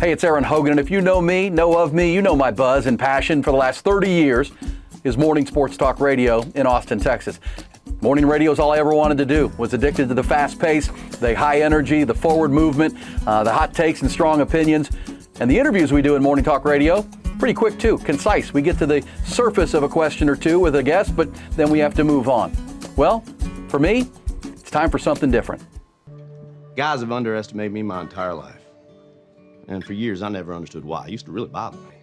Hey, it's Erin Hogan, and if you know me, know of me, you know my buzz and passion for the last 30 years is morning sports talk radio in Austin, Texas. Morning radio is all I ever wanted to do. Was addicted to the fast pace, the high energy, the forward movement, the hot takes and strong opinions. And the interviews we do in morning talk radio, pretty quick too, concise. We get to the surface of a question or two with a guest, but then we have to move on. Well, for me, it's time for something different. Guys have underestimated me my entire life. And for years, I never understood why. It used to really bother me.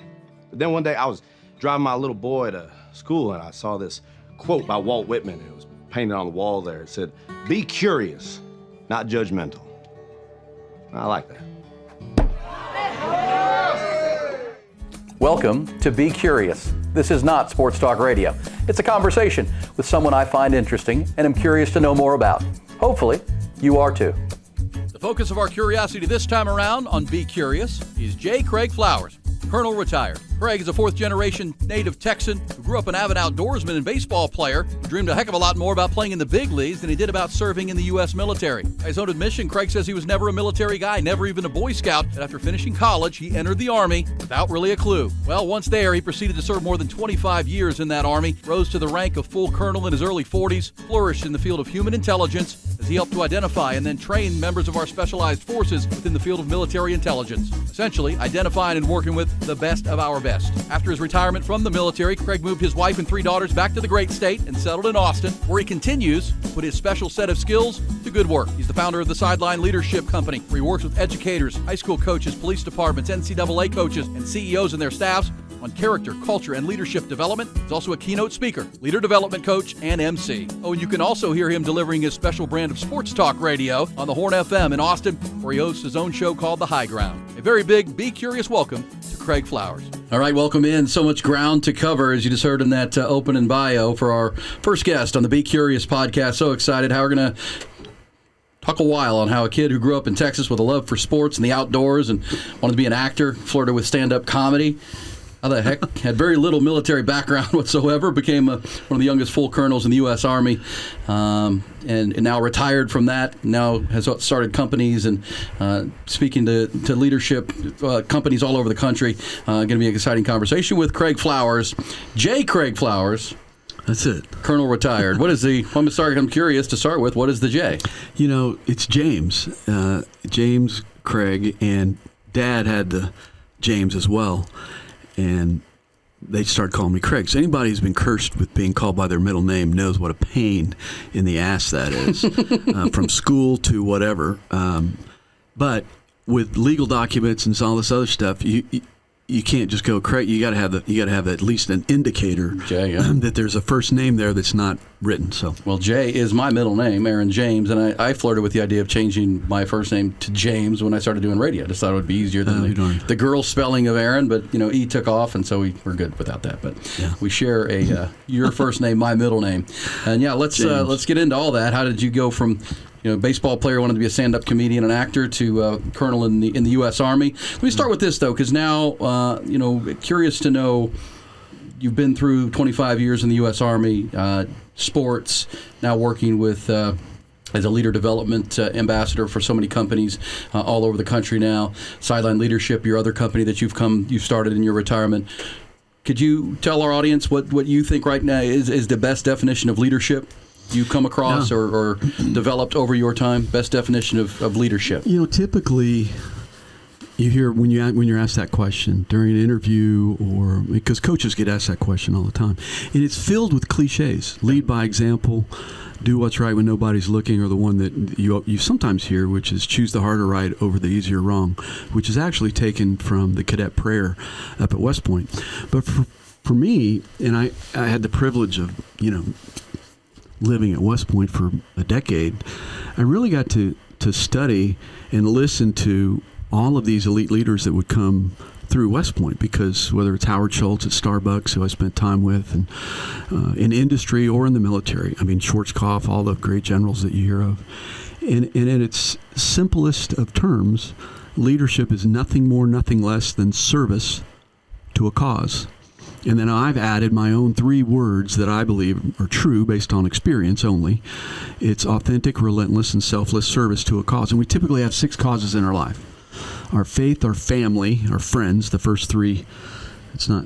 But then one day, I was driving my little boy to school, and I saw this quote by Walt Whitman. It was painted on the wall there. It said, "Be curious, not judgmental." I like that. Welcome to Be Curious. This is not Sports Talk Radio. It's a conversation with someone I find interesting and am curious to know more about. Hopefully, you are too. The focus of our curiosity this time around on Be Curious is J. Craig Flowers, Colonel retired. Craig is a fourth-generation native Texan who grew up an avid outdoorsman and baseball player who dreamed a heck of a lot more about playing in the big leagues than he did about serving in the U.S. military. By his own admission, Craig says he was never a military guy, never even a Boy Scout, and after finishing college, he entered the Army without really a clue. Well, once there, he proceeded to serve more than 25 years in that Army, rose to the rank of full colonel in his early 40s, flourished in the field of human intelligence as he helped to identify and then train members of our specialized forces within the field of military intelligence, essentially identifying and working with the best of our best. After his retirement from the military, Craig moved his wife and 3 daughters back to the great state and settled in Austin, where he continues to put his special set of skills to good work. He's the founder of the Sideline Leadership Company, where he works with educators, high school coaches, police departments, NCAA coaches, and CEOs and their staffs on character, culture, and leadership development. He's also a keynote speaker, leader development coach, and MC. Oh, and you can also hear him delivering his special brand of sports talk radio on the Horn FM in Austin, where he hosts his own show called The High Ground. A very big Be Curious welcome to Craig Flowers. All right, welcome in. So much ground to cover, as you just heard in that opening bio for our first guest on the Be Curious podcast. So excited how we're going to talk a while on how a kid who grew up in Texas with a love for sports and the outdoors and wanted to be an actor, flirted with stand-up comedy. How the heck, had very little military background whatsoever, became one of the youngest full colonels in the U.S. Army, and now retired from that, now has started companies and speaking to leadership companies all over the country. Going to be an exciting conversation with Craig Flowers, J. Craig Flowers. That's it. Colonel retired. What is the, I'm curious to start with, what is the J? You know, it's James. James Craig, and Dad had the James as well. And they started calling me Craig. So anybody who's been cursed with being called by their middle name knows what a pain in the ass that is, from school to whatever. But with legal documents and all this other stuff, you can't just go Craig. You got to have at least an indicator that there's a first name there that's not written. So, well, Jay is my middle name, Aaron James, and I flirted with the idea of changing my first name to James when I started doing radio. I just thought it would be easier than the girl spelling of Aaron, but E took off, and so we're good without that. But we share a your first name, my middle name, and let's get into all that. How did you go from baseball player, wanted to be a stand-up comedian and actor, to colonel in the U.S. Army? Let me start with this, though, because now, curious to know, you've been through 25 years in the U.S. Army, sports, now working with as a leader development ambassador for so many companies all over the country now. Sideline Leadership, your other company that you've started in your retirement. Could you tell our audience what you think right now is the best definition of leadership you come across or developed over your time? Best definition of leadership? Typically you hear when you're asked that question during an interview, or because coaches get asked that question all the time, and it's filled with cliches. Lead by example, do what's right when nobody's looking, or the one that you sometimes hear, which is choose the harder right over the easier wrong, which is actually taken from the cadet prayer up at West Point. But for me, and I had the privilege of living at West Point for a decade, I really got to study and listen to all of these elite leaders that would come through West Point, because whether it's Howard Schultz at Starbucks, who I spent time with, and in industry or in the military, Schwarzkopf, all the great generals that you hear of. And in its simplest of terms, leadership is nothing more, nothing less than service to a cause. And then I've added my own 3 words that I believe are true based on experience only. It's authentic, relentless, and selfless service to a cause. And we typically have 6 causes in our life. our faith, our family, our friends. The first three, it's not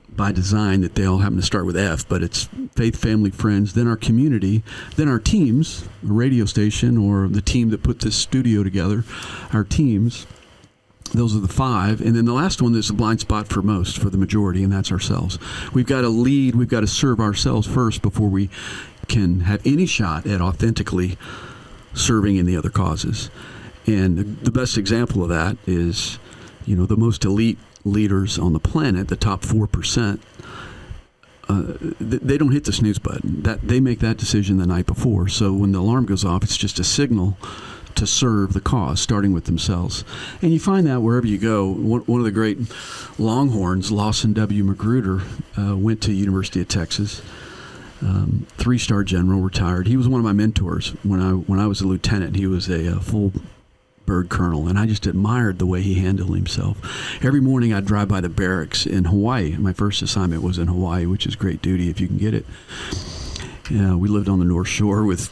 by design that they all happen to start with F, but it's faith, family, friends, then our community, then our teams, a radio station or the team that put this studio together, our teams. Those are the five. And then the last one is a blind spot for most, for the majority, and that's ourselves. We've got to lead, we've got to serve ourselves first before we can have any shot at authentically serving in the other causes. And the best example of that is, the most elite leaders on the planet, the top 4%, they don't hit the snooze button. They make that decision the night before. So when the alarm goes off, it's just a signal to serve the cause, starting with themselves. And you find that wherever you go. One of the great Longhorns, Lawson W. Magruder, went to University of Texas. 3-star general, retired. He was one of my mentors when I was a lieutenant. He was a full bird colonel, and I just admired the way he handled himself. Every morning I'd drive by the barracks in Hawaii. My first assignment was in Hawaii, which is great duty if you can get it. We lived on the North Shore with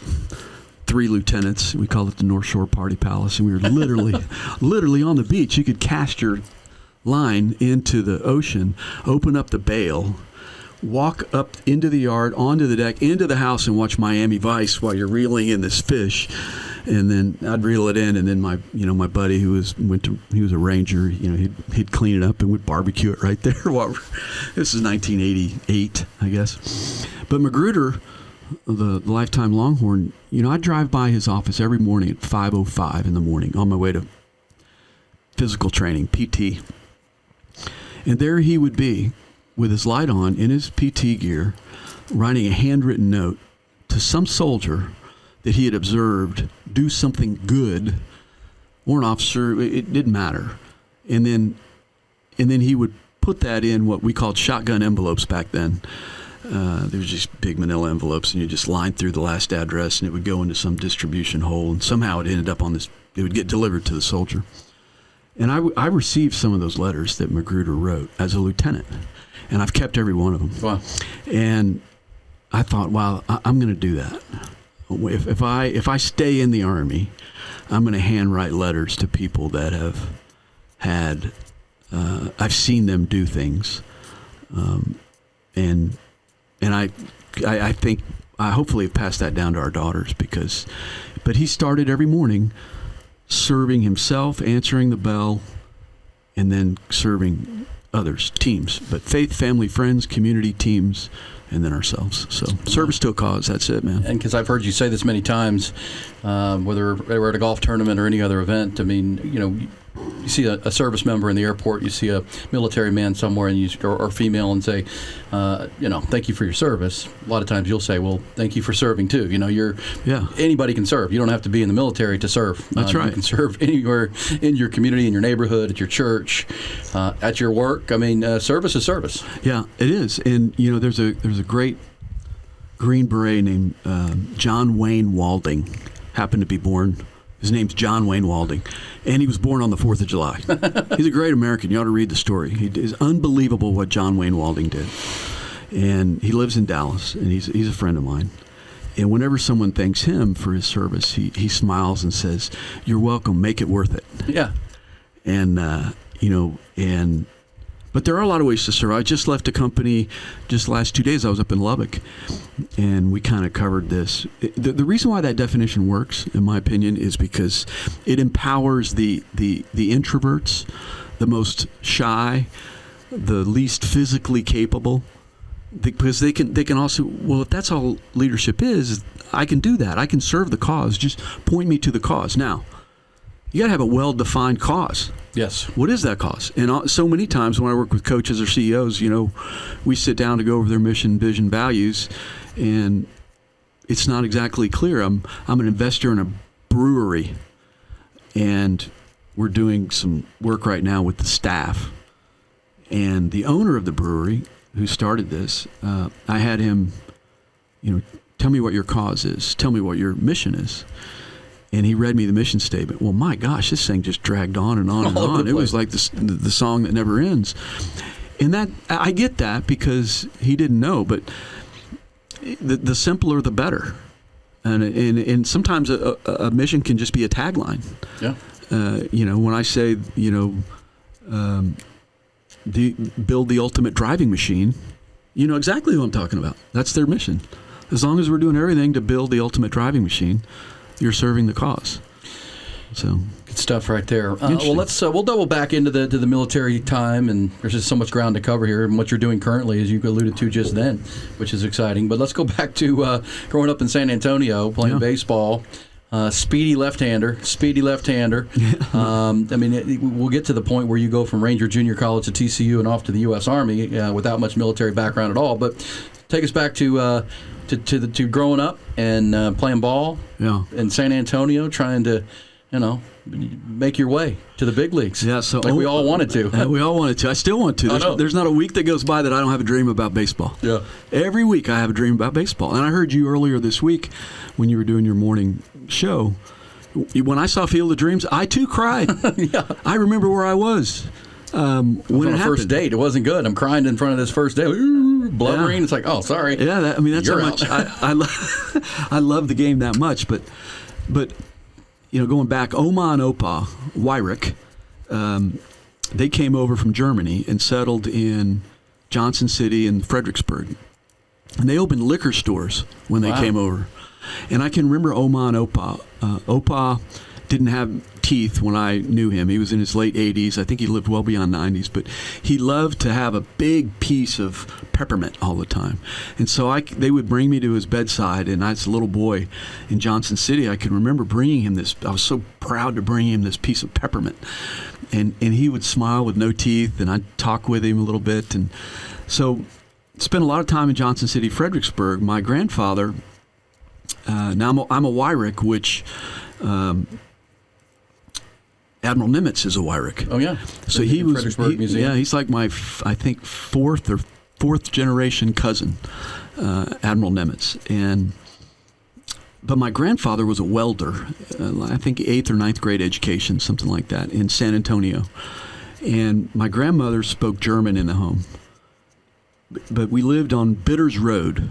3 lieutenants. We called it the North Shore Party Palace, and we were literally on the beach. You could cast your line into the ocean, open up the bail, walk up into the yard, onto the deck, into the house, and watch Miami Vice while you're reeling in this fish. And then I'd reel it in, and then my buddy he was a ranger. He'd clean it up and would barbecue it right there. This is 1988, I guess. But Magruder, the lifetime Longhorn, I drive by his office every morning at 5:05 in the morning on my way to physical training, PT. And there he would be with his light on in his PT gear, writing a handwritten note to some soldier that he had observed do something good, or an officer, it didn't matter. And then he would put that in what we called shotgun envelopes back then. There was just big manila envelopes, and you just lined through the last address, and it would go into some distribution hole, and somehow it ended up it would get delivered to the soldier. And I received some of those letters that Magruder wrote as a lieutenant, and I've kept every one of them. Wow. And I thought, wow, I'm going to do that. If I stay in the Army, I'm going to handwrite letters to people that have had, I've seen them do things, and I think I hopefully have passed that down to our daughters but he started every morning serving himself, answering the bell, and then serving others, teams, but faith, family, friends, community, teams, and then ourselves. So service to a cause, that's it, man. And because I've heard you say this many times, whether we're at a golf tournament or any other event, I mean, you see a service member in the airport, you see a military man somewhere, and or female, and say, thank you for your service. A lot of times you'll say, well, thank you for serving too. Anybody can serve. You don't have to be in the military to serve. That's right. You can serve anywhere in your community, in your neighborhood, at your church, at your work. I mean, service is service. Yeah, it is. And there's a great Green Beret named John Wayne Walding, happened to be born. His name's John Wayne Walding, and he was born on the 4th of July. He's a great American. You ought to read the story. It is unbelievable what John Wayne Walding did. And he lives in Dallas, and he's a friend of mine. And whenever someone thanks him for his service, he smiles and says, "You're welcome. Make it worth it." Yeah. And, but there are a lot of ways to serve. I just left a company just the last 2 days. I was up in Lubbock, and we kind of covered this. The reason why that definition works, in my opinion, is because it empowers the introverts, the most shy, the least physically capable, because they can also, well, if that's all leadership is, I can do that. I can serve the cause. Just point me to the cause. Now, you got to have a well-defined cause. Yes. What is that cause? And so many times when I work with coaches or CEOs, we sit down to go over their mission, vision, values, and it's not exactly clear. I'm an investor in a brewery, and we're doing some work right now with the staff. And the owner of the brewery, who started this, I had him, tell me what your cause is. Tell me what your mission is. And he read me the mission statement. Well, my gosh, this thing just dragged on and on and on. It was like the song that never ends. And that I get that because he didn't know, but the simpler the better. And sometimes a mission can just be a tagline. Yeah. When I say, build the ultimate driving machine, you know exactly who I'm talking about. That's their mission. As long as we're doing everything to build the ultimate driving machine, you're serving the cause. So good stuff right there. Well, we'll double back into the military time, and there's just so much ground to cover here, and what you're doing currently, as you alluded to just then, which is exciting. But let's go back to growing up in San Antonio, playing baseball. Speedy left-hander. We'll get to the point where you go from Ranger Junior College to TCU and off to the U.S. Army without much military background at all. But take us back to growing up and playing ball in San Antonio, trying to, make your way to the big leagues. Yeah, so we all wanted to. We all wanted to. I still want to. There's not a week that goes by that I don't have a dream about baseball. Yeah. Every week I have a dream about baseball. And I heard you earlier this week when you were doing your morning show. When I saw Field of Dreams, I too cried. Yeah. I remember where I was. When on the first date, it wasn't good. I'm crying in front of this first date, blubbering. Yeah. It's like, oh, sorry. Yeah, that's how much I love the game that much. But going back, Oma and Opa Wyrick, they came over from Germany and settled in Johnson City and Fredericksburg, and they opened liquor stores when they came over. And I can remember Oma and Opa. Opa didn't have teeth when I knew him. He was in his late 80s. I think he lived well beyond 90s, but he loved to have a big piece of peppermint all the time. And so they would bring me to his bedside, and as a little boy in Johnson City, I could remember bringing him this. I was so proud to bring him this piece of peppermint. And he would smile with no teeth, and I'd talk with him a little bit. And so spent a lot of time in Johnson City, Fredericksburg. My grandfather, now I'm a Wyrick, which Admiral Nimitz is a Wyrick. Oh yeah. So he was. Museum. Yeah, he's like my, I think, fourth generation cousin, Admiral Nimitz, but my grandfather was a welder. I think 8th or 9th grade education, something like that, in San Antonio, and my grandmother spoke German in the home. But we lived on Bitters Road.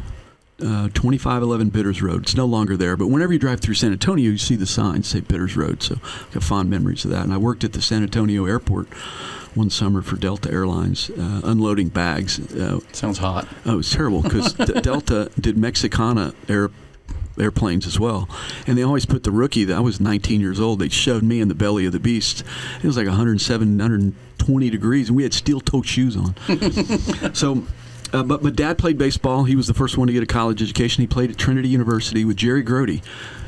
2511 Bitters Road. It's no longer there, but whenever you drive through San Antonio, you see the signs say Bitters Road. So I have fond memories of that. And I worked at the San Antonio airport one summer for Delta Airlines, unloading bags. Sounds hot. Oh, it was terrible because Delta did Mexicana airplanes as well, and they always put the rookie. I was 19 years old. They shoved me in the belly of the beast. It was like 107, 120 degrees, and we had steel-toed shoes on. So. But Dad played baseball. He was the first one to get a college education. He played at Trinity University with Jerry Grody,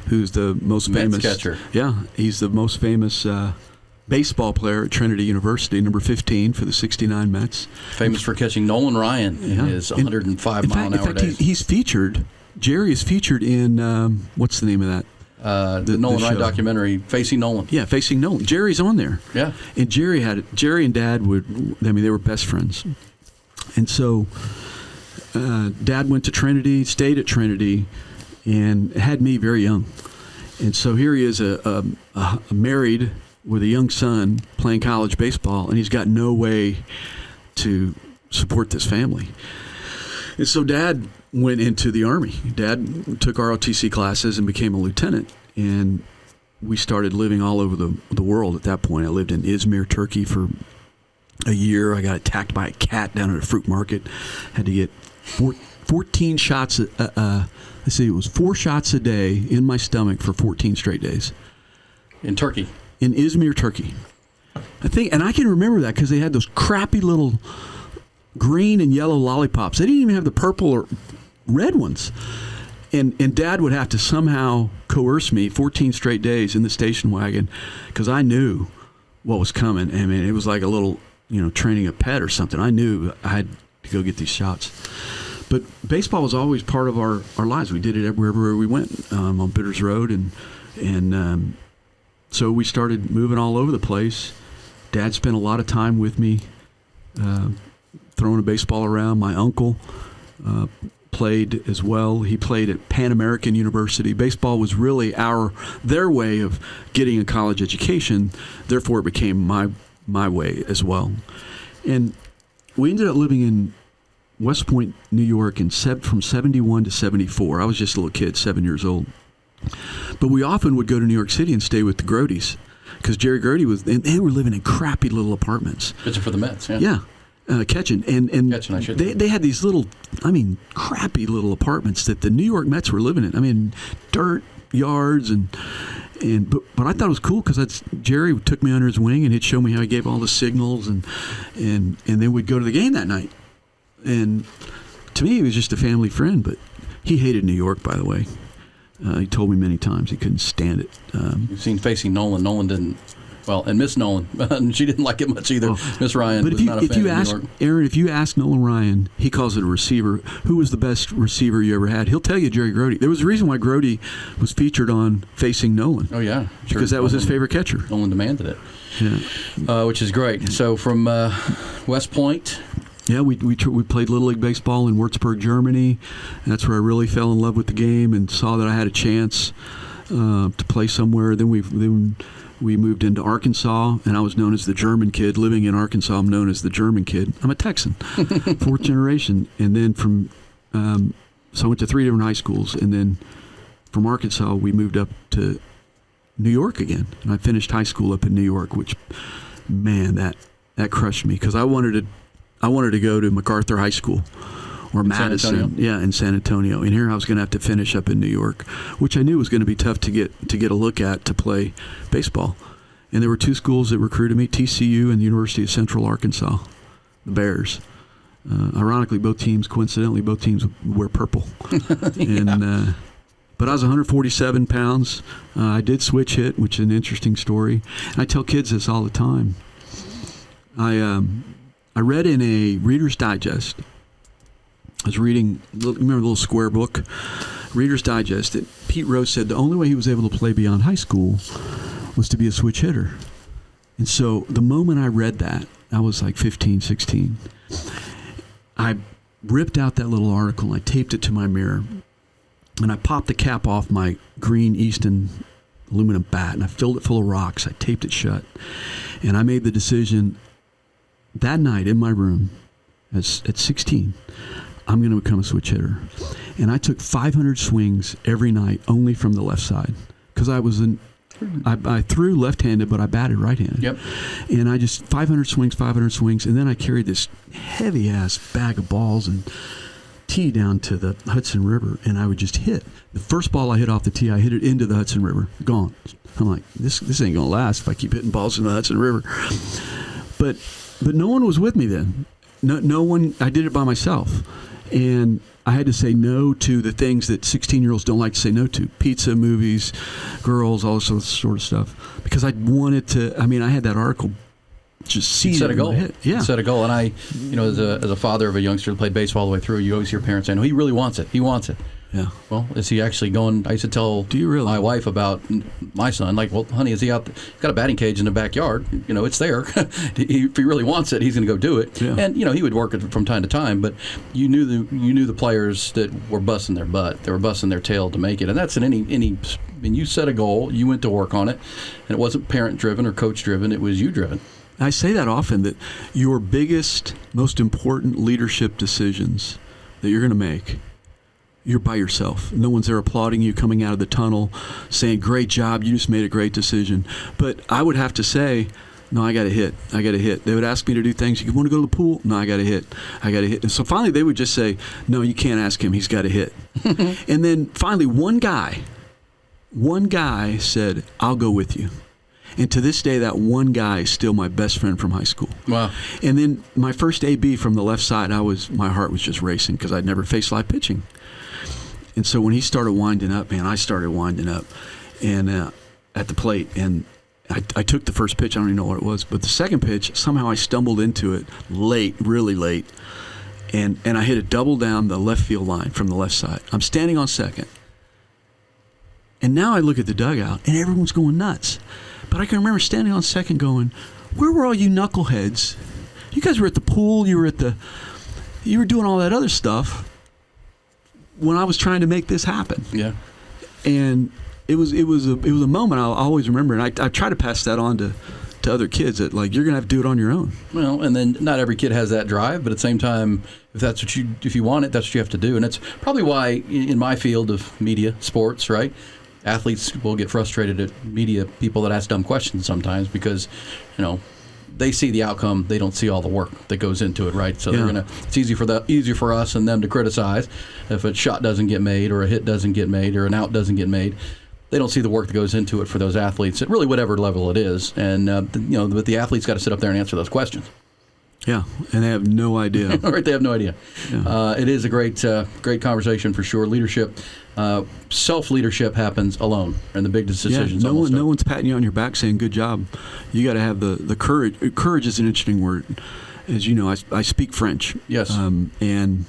who's the most famous catcher. Yeah, he's the most famous baseball player at Trinity University, number 15 for the '69 Mets. Famous for catching Nolan Ryan in his 105-mile-an-hour days. He's featured. Jerry is featured in what's the name of that? The Nolan Ryan documentary, Facing Nolan. Yeah, Facing Nolan. Jerry's on there. Yeah, and Jerry and Dad they were best friends. And so Dad went to Trinity, stayed at Trinity, and had me very young. And so here he is, married with a young son playing college baseball, and he's got no way to support this family. And so Dad went into the Army. Dad took ROTC classes and became a lieutenant. And we started living all over the world at that point. I lived in Izmir, Turkey for a year. I got attacked by a cat down at a fruit market. Had to get 14 shots. Let's see, it was 4 shots a day in my stomach for 14 straight days. In Turkey? In Izmir, Turkey. I think, and I can remember that because they had those crappy little green and yellow lollipops. They didn't even have the purple or red ones. And Dad would have to somehow coerce me 14 straight days in the station wagon because I knew what was coming. I mean, it was like a little, training a pet or something. I knew I had to go get these shots. But baseball was always part of our lives. We did it everywhere we went on Bitters Road. And so we started moving all over the place. Dad spent a lot of time with me throwing a baseball around. My uncle played as well. He played at Pan American University. Baseball was really their way of getting a college education. Therefore, it became my way as well. And we ended up living in West Point, New York, from 71 to 74. I was just a little kid, 7 years old. But we often would go to New York City and stay with the Grodys because Jerry Grody and they were living in crappy little apartments. Pitching for the Mets, yeah. Yeah. Ketchen. And Ketchen, I should they had these little, crappy little apartments that the New York Mets were living in. Dirt yards but I thought it was cool because Jerry took me under his wing and he'd show me how he gave all the signals and then we'd go to the game that night. And to me, he was just a family friend, but he hated New York, by the way. He told me many times he couldn't stand it. You've seen Facing Nolan. Nolan didn't. Well, and Miss Nolan, she didn't like it much either. Miss Ryan was not a fan of New York. Aaron, if you ask Nolan Ryan, he calls it a receiver. Who was the best receiver you ever had? He'll tell you Jerry Grody. There was a reason why Grody was featured on Facing Nolan. Oh yeah, sure. Because that was his favorite catcher. Nolan demanded it. Yeah, which is great. So from West Point. Yeah, we played Little League Baseball in Würzburg, Germany. And that's where I really fell in love with the game and saw that I had a chance to play somewhere. Then we moved into Arkansas, and I was known as the German kid. Living in Arkansas, I'm known as the German kid. I'm a Texan, fourth generation. And then so I went to 3 different high schools. And then from Arkansas, we moved up to New York again. And I finished high school up in New York, which, man, that crushed me because I wanted to go to MacArthur High School or Madison, in San Antonio. And here I was going to have to finish up in New York, which I knew was going to be tough to get a look at to play baseball. And there were 2 schools that recruited me, TCU and the University of Central Arkansas, the Bears. Ironically, coincidentally, both teams wear purple. And but I was 147 pounds. I did switch hit, which is an interesting story. And I tell kids this all the time. I read in a Reader's Digest. I was reading, remember the little square book? Reader's Digest. That Pete Rose said the only way he was able to play beyond high school was to be a switch hitter. And so the moment I read that, I was like 15, 16. I ripped out that little article and I taped it to my mirror. And I popped the cap off my green Easton aluminum bat and I filled it full of rocks. I taped it shut. And I made the decision that night in my room at 16, I'm going to become a switch hitter. And I took 500 swings every night only from the left side because I threw left-handed, but I batted right-handed. Yep. And I just 500 swings, and then I carried this heavy-ass bag of balls and tee down to the Hudson River, and I would just hit. The first ball I hit off the tee, I hit it into the Hudson River. Gone. I'm like, this ain't going to last if I keep hitting balls in the Hudson River. But no one was with me then. No one. I did it by myself, and I had to say no to the things that 16-year-olds don't like to say no to: pizza, movies, girls, all this sort of stuff. Because I wanted to. I had that article just seeded set a goal. Yeah, set a goal. And I, as a father of a youngster who played baseball all the way through, you always hear parents saying, "No, he really wants it. He wants it." Yeah. Well, is he actually going? I used to tell my wife about my son. Like, well, honey, is he out? He's got a batting cage in the backyard. It's there. If he really wants it, he's going to go do it. Yeah. And he would work it from time to time. But you knew the players that were busting their butt. They were busting their tail to make it. And that's in any. And you set a goal. You went to work on it, and it wasn't parent driven or coach driven. It was you driven. I say that often, that your biggest, most important leadership decisions that you're going to make, you're by yourself. No one's there applauding you coming out of the tunnel, saying, "Great job, you just made a great decision." But I would have to say, "No, I got to hit. I got to hit." They would ask me to do things. "You want to go to the pool?" "No, I got to hit. I got to hit." And so finally they would just say, "No, you can't ask him. He's got to hit." And then finally one guy said, "I'll go with you." And to this day, that one guy is still my best friend from high school. Wow. And then my first AB from the left side, my heart was just racing because I'd never faced live pitching. And so when he started winding up, man, I started winding up and at the plate. And I took the first pitch. I don't even know what it was. But the second pitch, somehow I stumbled into it late, really late. And I hit a double down the left field line from the left side. I'm standing on second. And now I look at the dugout, and everyone's going nuts. But I can remember standing on second going, where were all you knuckleheads? You guys were at the pool. You were doing all that other stuff when I was trying to make this happen. Yeah. And it was a moment I'll always remember. And I try to pass that on to other kids that, like, you're going to have to do it on your own. Well, and then not every kid has that drive, but at the same time, if you want it, that's what you have to do. And it's probably why in my field of media, sports, right? athletes will get frustrated at media people that ask dumb questions sometimes because, they see the outcome, they don't see all the work that goes into it, right? So it's easier for us and them to criticize if a shot doesn't get made or a hit doesn't get made or an out doesn't get made. They don't see the work that goes into it for those athletes at really whatever level it is, and but the athletes got to sit up there and answer those questions. Yeah, and they have no idea. Right, they have no idea. Yeah. It is a great conversation for sure. Leadership, self-leadership happens alone, and the big decisions. Yeah, no one's patting you on your back saying good job. You got to have the courage. Courage is an interesting word. As you know, I speak French. Yes. And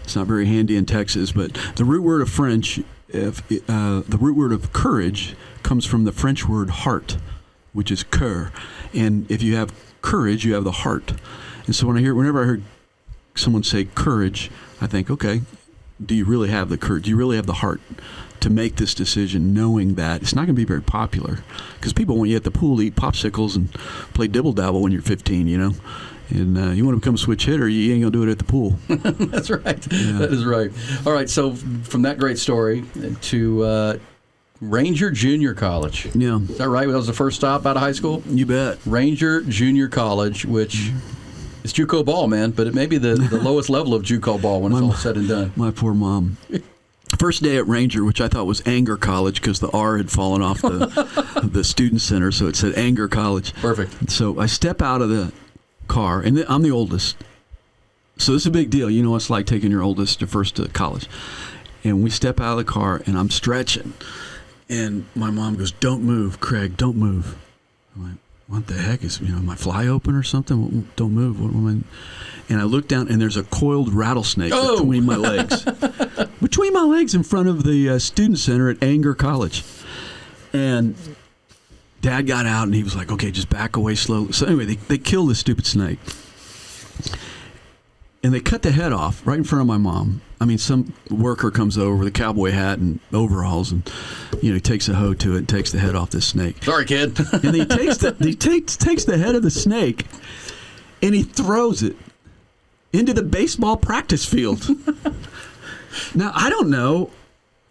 it's not very handy in Texas, but the root word of French, the root word of courage comes from the French word heart, which is cœur. And if you have courage, you have the heart. And so whenever I heard someone say courage, I think, okay, do you really have the courage? Do you really have the heart to make this decision, knowing that it's not going to be very popular? Because people want you at the pool to eat popsicles and play dibble-dabble when you're 15, And you want to become a switch hitter, you ain't going to do it at the pool. That's right. Yeah. That is right. All right, so from that great story to Ranger Junior College. Yeah. Is that right? That was the first stop out of high school? You bet. Ranger Junior College, which is JUCO ball, man, but it may be the lowest level of JUCO ball when it's all said and done. My poor mom. First day at Ranger, which I thought was Anger College because the R had fallen off the student center, so it said Anger College. Perfect. So I step out of the car, and I'm the oldest. So this is a big deal. You know what it's like taking your oldest first to college. And we step out of the car, and I'm stretching. And my mom goes, "Don't move, Craig, don't move." I'm like, what the heck? Is my fly open or something? Don't move. What am I? And I look down, and there's a coiled rattlesnake between my legs. Between my legs in front of the student center at Anger College. And Dad got out, and he was like, okay, just back away slowly. So anyway, they killed this stupid snake. And they cut the head off right in front of my mom. I mean, some worker comes over with a cowboy hat and overalls, and he takes a hoe to it and takes the head off this snake. Sorry, kid. And he takes the head of the snake, and he throws it into the baseball practice field. Now, I don't know,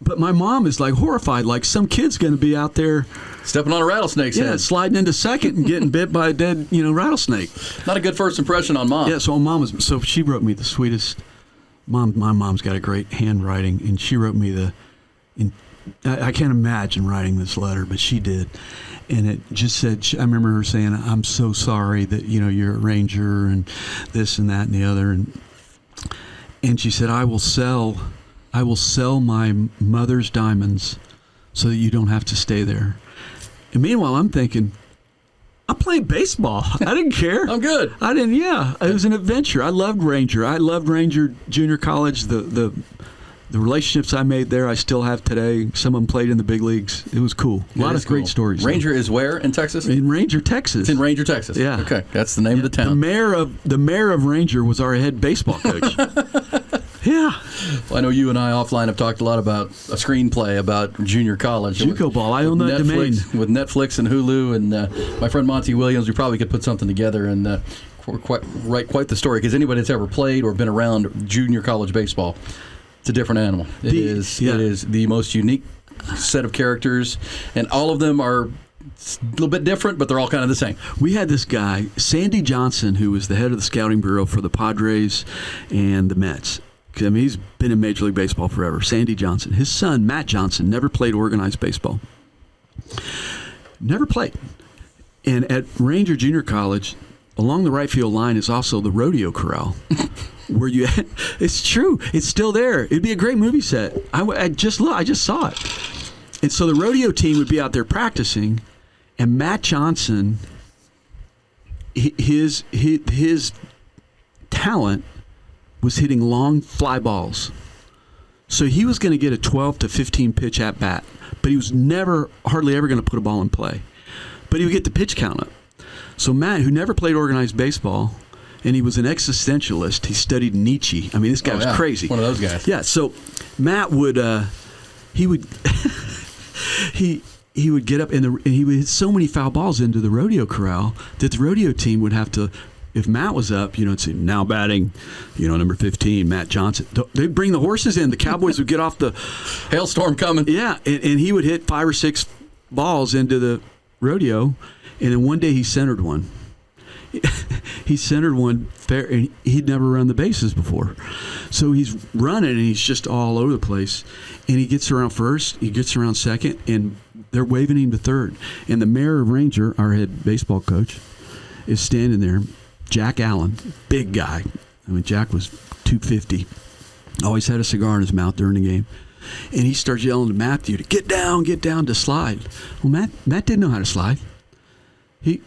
but my mom is like horrified, like some kid's going to be out there stepping on a rattlesnake's head. Sliding into second and getting bit by a dead, rattlesnake. Not a good first impression on Mom. Yeah, so she wrote me the sweetest. My mom's got a great handwriting, and she wrote me I can't imagine writing this letter, but she did. And it just said, I remember her saying, "I'm so sorry that, you're a Ranger and this and that and the other." And she said, I will sell my mother's diamonds so that you don't have to stay there. And meanwhile, I'm thinking, I'm playing baseball. I didn't care. I'm good. I didn't. Yeah, it was an adventure. I loved Ranger. I loved Ranger Junior College. The relationships I made there, I still have today. Some of them played in the big leagues. It was cool. A lot of great stories. Ranger is where in Texas? In Ranger, Texas. It's in Ranger, Texas. Yeah. Okay, that's the name of the town. The mayor of Ranger was our head baseball coach. Yeah. Well, I know you and I offline have talked a lot about a screenplay about junior college. JUCO ball. I own that domain. With Netflix and Hulu, and my friend Monty Williams, we probably could put something together and write quite the story, because anybody that's ever played or been around junior college baseball, it's a different animal. It is the most unique set of characters, and all of them are a little bit different, but they're all kind of the same. We had this guy, Sandy Johnson, who was the head of the scouting bureau for the Padres and the Mets. I mean, he's been in Major League Baseball forever. Sandy Johnson. His son, Matt Johnson, never played organized baseball. Never played. And at Ranger Junior College, along the right field line is also the rodeo corral. Where it's true. It's still there. It'd be a great movie set. I just saw it. And so the rodeo team would be out there practicing, and Matt Johnson, his talent was hitting long fly balls. So he was going to get a 12 to 15 pitch at bat, but he was hardly ever going to put a ball in play. But he would get the pitch count up. So Matt, who never played organized baseball, and he was an existentialist, he studied Nietzsche. I mean, this guy was crazy. One of those guys. Yeah, so Matt would, he would get up, and he would hit so many foul balls into the rodeo corral that the rodeo team would have to if Matt was up, it'd say, now batting, number 15, Matt Johnson. They'd bring the horses in. The Cowboys would get off the hailstorm coming. Yeah, and he would hit 5 or 6 balls into the rodeo, and then one day he centered one. He centered one fair, and he'd never run the bases before. So he's running, and he's just all over the place. And he gets around first, he gets around second, and they're waving him to third. And the mayor of Ranger, our head baseball coach, is standing there. Jack Allen, big guy. I mean, Jack was 250. Always had a cigar in his mouth during the game. And he starts yelling to Matthew to get down, to slide. Well, Matt didn't know how to slide. He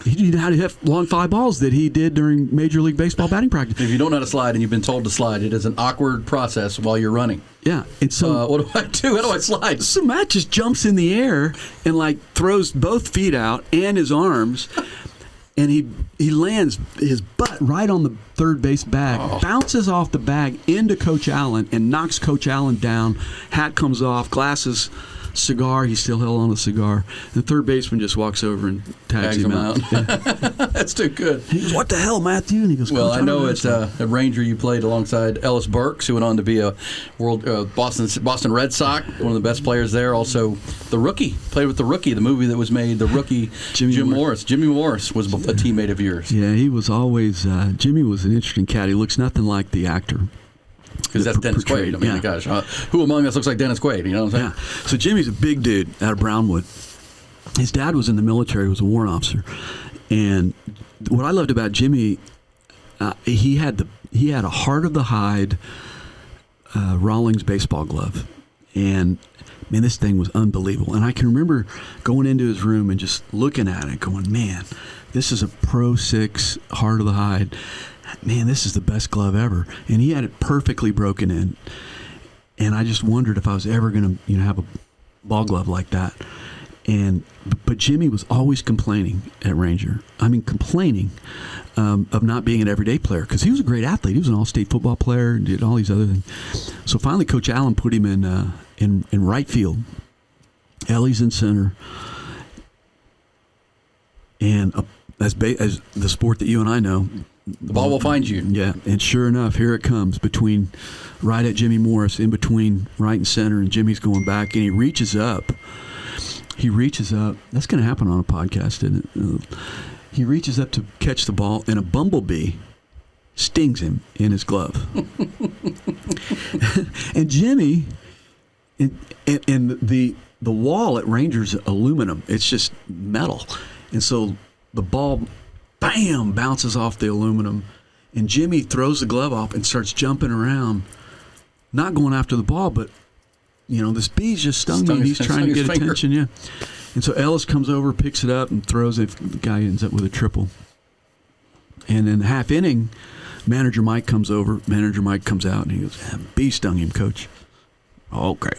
didn't know how to hit long fly balls that he did during Major League Baseball batting practice. If you don't know how to slide and you've been told to slide, it is an awkward process while you're running. Yeah, and so what do I do? How do I slide? So Matt just jumps in the air and throws both feet out and his arms, and he lands his butt right on the third base bag, bounces off the bag into Coach Allen and knocks Coach Allen down. Hat comes off, glasses, cigar. He still held on a cigar. The third baseman just walks over and tags him out. Yeah. That's too good. He goes, "What the hell, Matthew?" And he goes, "Well, I know at Ranger you played alongside Ellis Burks, who went on to be a Boston Red Sox, one of the best players there. Also, the Rookie, played with the Rookie, the movie that was made, The Rookie. Jim Morris. Jimmy Morris was a teammate of yours. Yeah, he was always. Jimmy was an interesting cat. He looks nothing like the actor. Because that's Dennis Quaid. I mean, gosh, who among us looks like Dennis Quaid? You know what I'm saying? Yeah. So Jimmy's a big dude out of Brownwood. His dad was in the military, was a warrant officer. And what I loved about Jimmy, he had a heart of the hide Rawlings baseball glove. And man, this thing was unbelievable. And I can remember going into his room and just looking at it going, man, this is a Pro 6 heart of the hide. Man, this is the best glove ever. And he had it perfectly broken in. And I just wondered if I was ever going to have a ball glove like that. But Jimmy was always complaining at Ranger. I mean, complaining of not being an everyday player, because he was a great athlete. He was an all-state football player and did all these other things. So finally, Coach Allen put him in right field. Ellie's in center. And as the sport that you and I know, the ball will find you. Yeah, and sure enough, here it comes right at Jimmy Morris, in between right and center, and Jimmy's going back, and he reaches up. That's going to happen on a podcast, isn't it? He reaches up to catch the ball, and a bumblebee stings him in his glove. And Jimmy, and the wall at Rangers aluminum. It's just metal, and so the ball, bam, bounces off the aluminum, and Jimmy throws the glove off and starts jumping around, not going after the ball, but this bee's just stung me, and he's trying to get attention. Yeah, and so Ellis comes over, picks it up, and throws it. The guy ends up with a triple. And in the half inning, Manager Mike comes over. Manager Mike comes out, and he goes, "Bee stung him, Coach." Okay.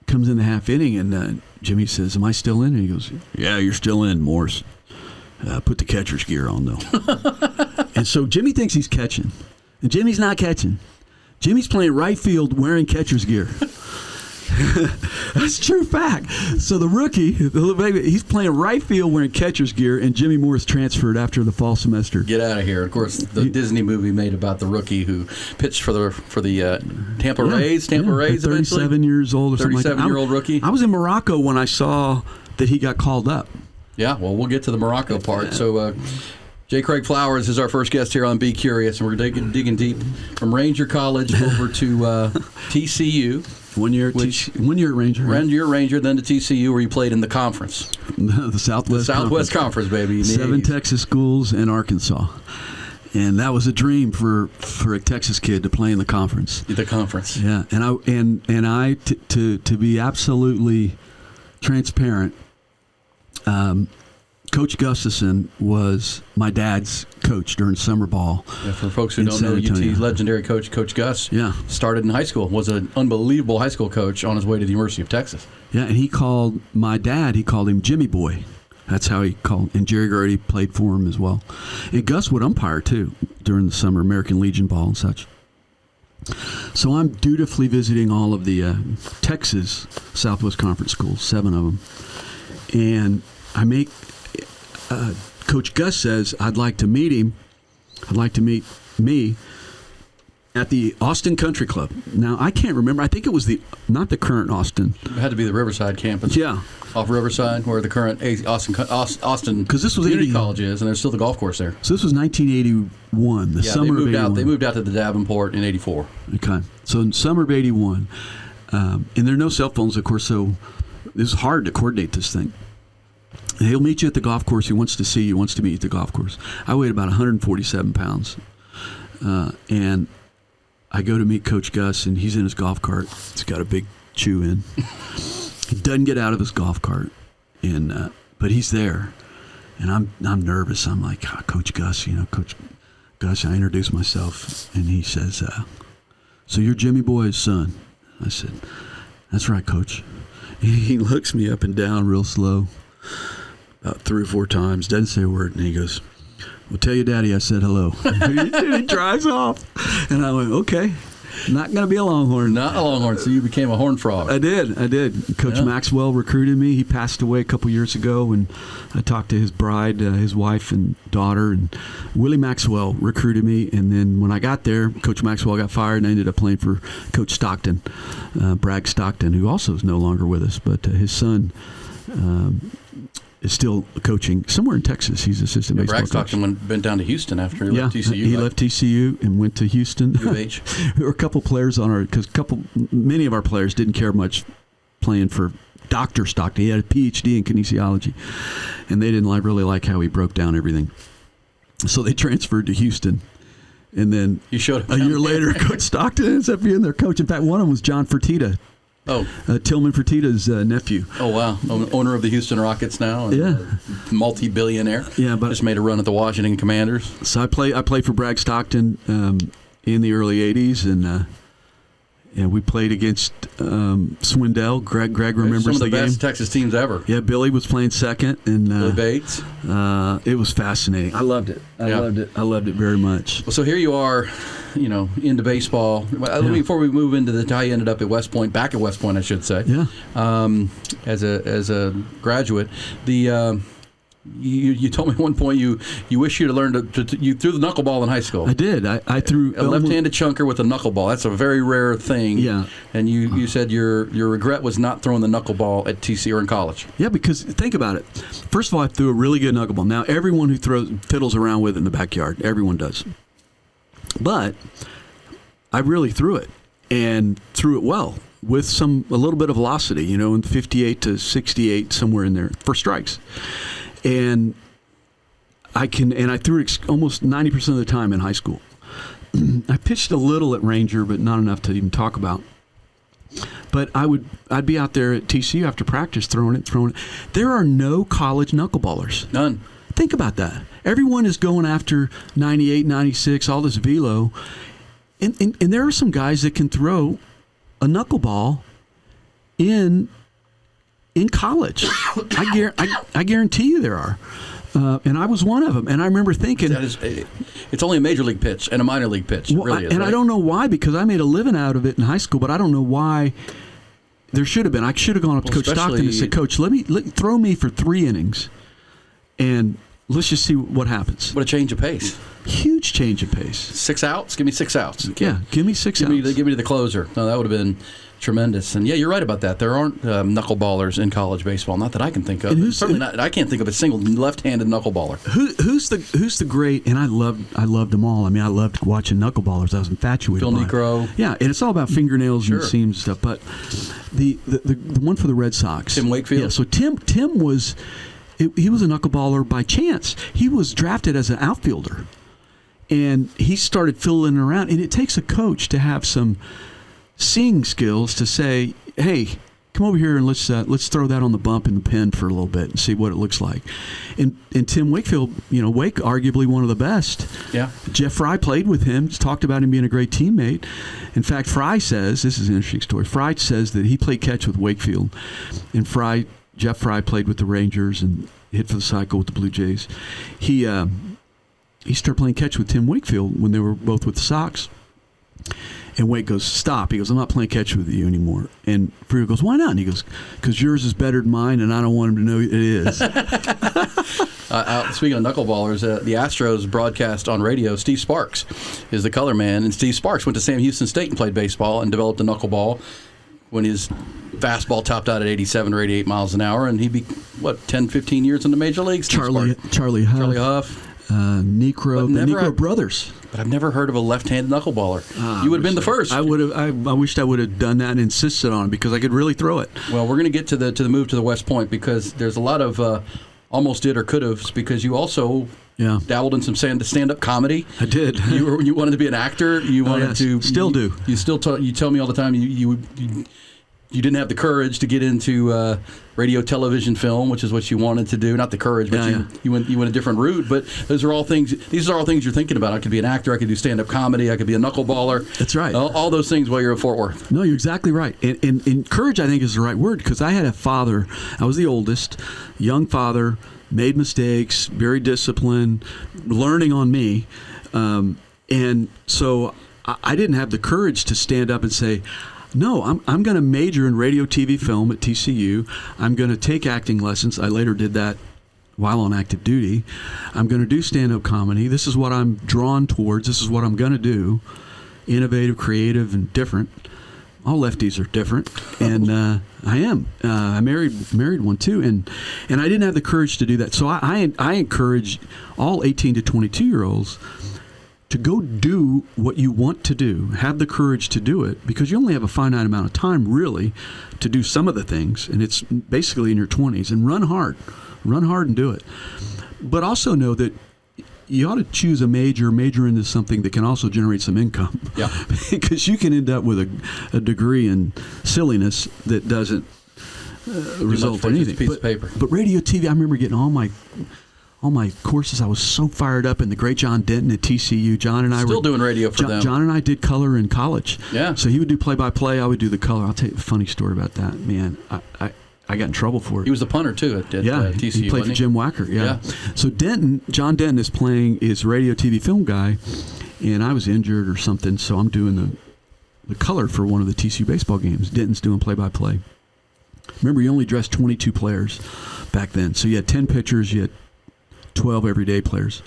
Comes in the half inning, and Jimmy says, "Am I still in?" And he goes, "Yeah, you're still in, Morris. Put the catcher's gear on, though." And so Jimmy thinks he's catching, and Jimmy's not catching. Jimmy's playing right field wearing catcher's gear. That's true fact. So the rookie, the little baby, he's playing right field wearing catcher's gear, and Jimmy Morris transferred after the fall semester. Get out of here! Of course, the Disney movie made about the rookie who pitched for the Tampa Rays. Tampa Rays, 37 years old or something like that. 37-year-old rookie. I was in Morocco when I saw that he got called up. Yeah, well, we'll get to the Morocco part. So, J. Craig Flowers is our first guest here on Be Curious, and we're digging deep from Ranger College over to TCU. 1 year at Ranger. 1 year at Ranger, then to TCU, where you played in the conference. The Southwest Conference, baby. 7 Texas schools and Arkansas. And that was a dream for a Texas kid to play in the conference. The conference. Yeah, and I to be absolutely transparent, Coach Gustafson was my dad's coach during summer ball. Yeah, for folks who don't know, UT legendary coach, Coach Gus, started in high school, was an unbelievable high school coach on his way to the University of Texas. Yeah, and he called him Jimmy Boy. That's how he called, and Jerry Grody played for him as well. And Gus would umpire, too, during the summer, American Legion ball and such. So I'm dutifully visiting all of the Texas Southwest Conference schools, 7 of them. And I make Coach Gus says, I'd like to meet him. I'd like to meet me at the Austin Country Club. Now, I can't remember. I think it was not the current Austin. It had to be the Riverside campus. Yeah. Off Riverside, where the current Austin because this was Community College is, and there's still the golf course there. So this was 1981, the summer of 81. They moved out to the Davenport in 84. Okay. So in summer of 81, and there are no cell phones, of course, so it's hard to coordinate this thing. He'll meet you at the golf course. He wants to see you, wants to meet you at the golf course. I weighed about 147 pounds. And I go to meet Coach Gus, and he's in his golf cart. He's got a big chew in. He doesn't get out of his golf cart, and but he's there. And I'm nervous. I'm like, Coach Gus, Coach Gus. I introduce myself, and he says, so you're Jimmy Boy's son. I said, that's right, Coach. He looks me up and down real slow, about 3 or 4 times, doesn't say a word, and he goes, well, tell your daddy I said hello. And he drives off. And I went, okay, not going to be a Longhorn. Not a Longhorn, so you became a Horned Frog. I did. Coach Maxwell recruited me. He passed away a couple years ago, and I talked to his bride, his wife and daughter, and Willie Maxwell recruited me. And then when I got there, Coach Maxwell got fired, and I ended up playing for Coach Stockton, Bragg Stockton, who also is no longer with us, but his son is still coaching somewhere in Texas. He's assistant baseball Bragg coach. Stockton went down to Houston after he left TCU. He left TCU and went to Houston. UH. There were a couple players on many of our players didn't care much playing for Dr. Stockton. He had a PhD in kinesiology, and they didn't really like how he broke down everything. So they transferred to Houston. And then you showed up a year later, Coach Stockton ends up being their coach. In fact, one of them was John Fertitta. Oh, Tillman Fertitta's nephew. Oh, wow. Owner of the Houston Rockets now. And multi-billionaire. Yeah, but just made a run at the Washington Commanders. So I played for Bragg Stockton in the early 80s, and we played against Swindell. Greg remembers the game. Some of the best Texas teams ever. Yeah, Billy was playing second. And Billy Bates. It was fascinating. I loved it. I loved it very much. Well, so here you are, into baseball. Before we move into how you ended up at West Point, back at West Point, I should say. Yeah. As a graduate, you told me at one point you wish you'd learned you threw the knuckleball in high school. I did. I threw a left-handed chunker with a knuckleball. That's a very rare thing. Yeah. And you said your regret was not throwing the knuckleball at TC or in college. Yeah, because think about it. First of all, I threw a really good knuckleball. Now everyone who fiddles around with it in the backyard, everyone does. But I really threw it, and threw it well with a little bit of velocity, in 58 to 68, somewhere in there for strikes. And I threw it almost 90% of the time in high school. I pitched a little at Ranger, but not enough to even talk about. But I'd be out there at TCU after practice throwing it. There are no college knuckleballers. None. Think about that. Everyone is going after 98, 96, all this velo. And there are some guys that can throw a knuckleball in college. I guarantee you there are. And I was one of them. And I remember thinking... It's only a major league pitch and a minor league pitch. Well, it really is, and right? I don't know why, because I made a living out of it in high school, but I don't know why there should have been. I should have gone up to Coach Stockton and said, Coach, throw me for 3 innings, and let's just see what happens. What a change of pace. Huge change of pace. 6 outs? Give me 6 outs. Yeah, give me 6 outs. Give me the closer. No, that would have been tremendous. And yeah, you're right about that. There aren't knuckleballers in college baseball. Not that I can think of. I can't think of a single left-handed knuckleballer. Who's the great? And I loved them all. I mean, I loved watching knucklebballers. I was infatuated. Phil by Necro. It. Yeah, and it's all about fingernails and seams and stuff. But the one for the Red Sox, Tim Wakefield. Yeah, so Tim was. He was a knuckleballer by chance. He was drafted as an outfielder, and he started fiddling around. And it takes a coach to have some seeing skills to say, "Hey, come over here and let's throw that on the bump in the pen for a little bit and see what it looks like." And Tim Wakefield, Wake arguably one of the best. Yeah. Jeff Fry played with him. Talked about him being a great teammate. In fact, Fry says, this is an interesting story. Fry says that he played catch with Wakefield, and Jeff Fry played with the Rangers and hit for the cycle with the Blue Jays. He started playing catch with Tim Wakefield when they were both with the Sox. And Wake goes, stop. He goes, I'm not playing catch with you anymore. And Fredo goes, why not? And he goes, because yours is better than mine, and I don't want him to know it is. Speaking of knuckleballers, the Astros broadcast on radio, Steve Sparks is the color man, and Steve Sparks went to Sam Houston State and played baseball and developed a knuckleball when his fastball topped out at 87 or 88 miles an hour, and he'd be, 10, 15 years in the major leagues? Charlie Huff. Necro brothers. But I've never heard of a left-handed knuckleballer. You would have been the first. I would have. I wished I would have done that and insisted on it because I could really throw it. Well, we're going to get to the move to the West Point because there's a lot of almost did or could have's because you also dabbled in some stand-up comedy. I did. You wanted to be an actor. You wanted to still do. You still you tell me all the time you didn't have the courage to get into radio, television, film, which is what you wanted to do. Not the courage, but you went a different route. But those are all things. These are all things you're thinking about. I could be an actor. I could do stand-up comedy. I could be a knuckleballer. That's right. All those things while you're at Fort Worth. No, you're exactly right. And courage, I think, is the right word because I had a father. I was the oldest, young father, made mistakes, very disciplined, learning on me, and so I didn't have the courage to stand up and say, no, I'm going to major in radio, TV, film at TCU. I'm going to take acting lessons. I later did that while on active duty. I'm going to do stand-up comedy. This is what I'm drawn towards. This is what I'm going to do. Innovative, creative, and different. All lefties are different, and I am. I married one too, and I didn't have the courage to do that. So I encourage all 18 to 22-year-olds to go do what you want to do. Have the courage to do it because you only have a finite amount of time, really, to do some of the things, and it's basically in your 20s. And run hard and do it. But also know that you ought to choose a major into something that can also generate some income. Yeah. Because you can end up with a degree in silliness that doesn't result in anything. Piece of paper. But radio, TV, I remember getting all my courses. I was so fired up, and the great John Denton at TCU. John and I still were doing radio for them. John and I did color in college. Yeah. So he would do play-by-play. I would do the color. I'll tell you a funny story about that. Man, I got in trouble for it. He was the punter too at TCU. He played for Jim Wacker. Yeah. So John Denton is radio, TV, film guy, and I was injured or something. So I'm doing the color for one of the TCU baseball games. Denton's doing play-by-play. Remember, you only dressed 22 players back then. So you had 10 pitchers. You had 12 everyday players,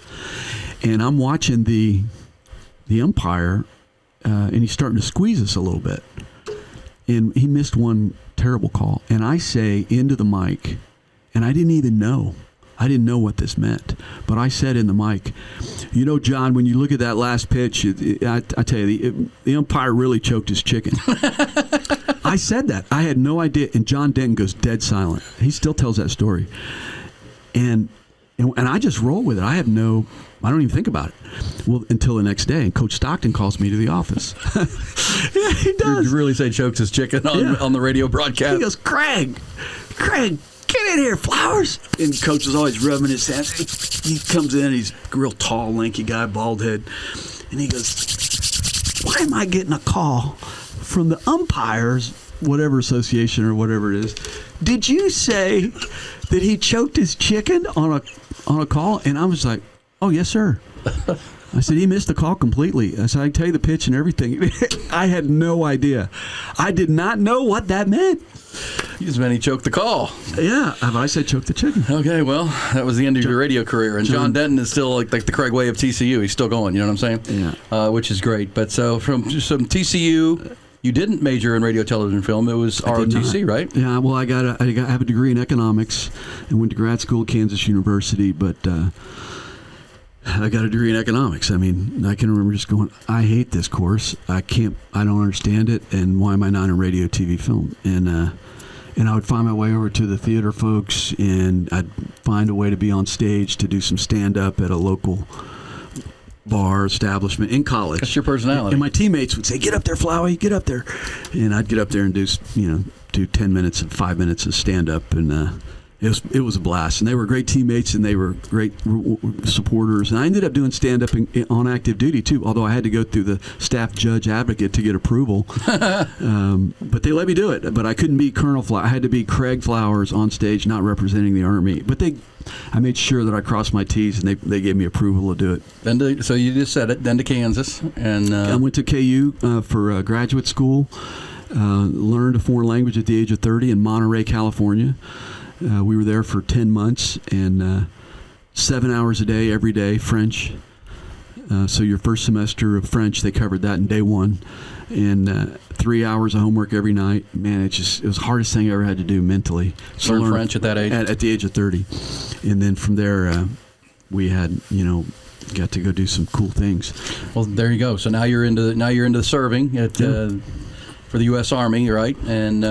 and I'm watching the umpire, and he's starting to squeeze us a little bit, and he missed one terrible call, and I say into the mic, and I didn't know what this meant, but I said in the mic, John, when you look at that last pitch, I tell you, the umpire really choked his chicken. I said that. I had no idea, and John Denton goes dead silent. He still tells that story, and I just roll with it. I don't even think about it. Well, until the next day, and Coach Stockton calls me to the office. Yeah, he does. You really say chokes his chicken on the radio broadcast? He goes, Craig, get in here, Flowers. And Coach is always rubbing his hands. He comes in, he's a real tall, lanky guy, bald head. And he goes, why am I getting a call from the umpires, whatever association or whatever it is? Did you say that he choked his chicken on a call? And I was like, oh, yes, sir. I said, he missed the call completely. I said, I can tell you the pitch and everything. I had no idea. I did not know what that meant. He just meant he choked the call. Yeah, I said choke the chicken. Okay, well, that was the end of your radio career. And John Denton is still like the Craig Way of TCU. He's still going, you know what I'm saying? Yeah. Which is great. But so from TCU... You didn't major in radio, television, film. It was ROTC, right? Yeah. Well, I have a degree in economics and went to grad school at Kansas University, but I got a degree in economics. I mean, I can remember just going, I hate this course. I don't understand it, and why am I not in radio, TV, film? And I would find my way over to the theater folks, and I'd find a way to be on stage to do some stand-up at a local bar establishment in college. That's your personality. And my teammates would say, get up there, Flowey, get up there. And I'd get up there and do 10 minutes and 5 minutes of stand-up, and it was a blast. And they were great teammates, and they were great supporters. And I ended up doing stand-up on active duty, too, although I had to go through the staff judge advocate to get approval. But they let me do it. But I couldn't be Colonel Flowers. I had to be Craig Flowers on stage, not representing the Army. But I made sure that I crossed my T's, and they gave me approval to do it. So you just said it, then to Kansas. And I went to KU for graduate school, learned a foreign language at the age of 30 in Monterey, California. We were there for 10 months, and 7 hours a day, every day, French. So your first semester of French, they covered that in day one. And 3 hours of homework every night. Man, it was the hardest thing I ever had to do mentally. So learn French at that age? At the age of 30. And then from there, we had, got to go do some cool things. Well, there you go. So now you're into serving at for the U.S. Army, right? And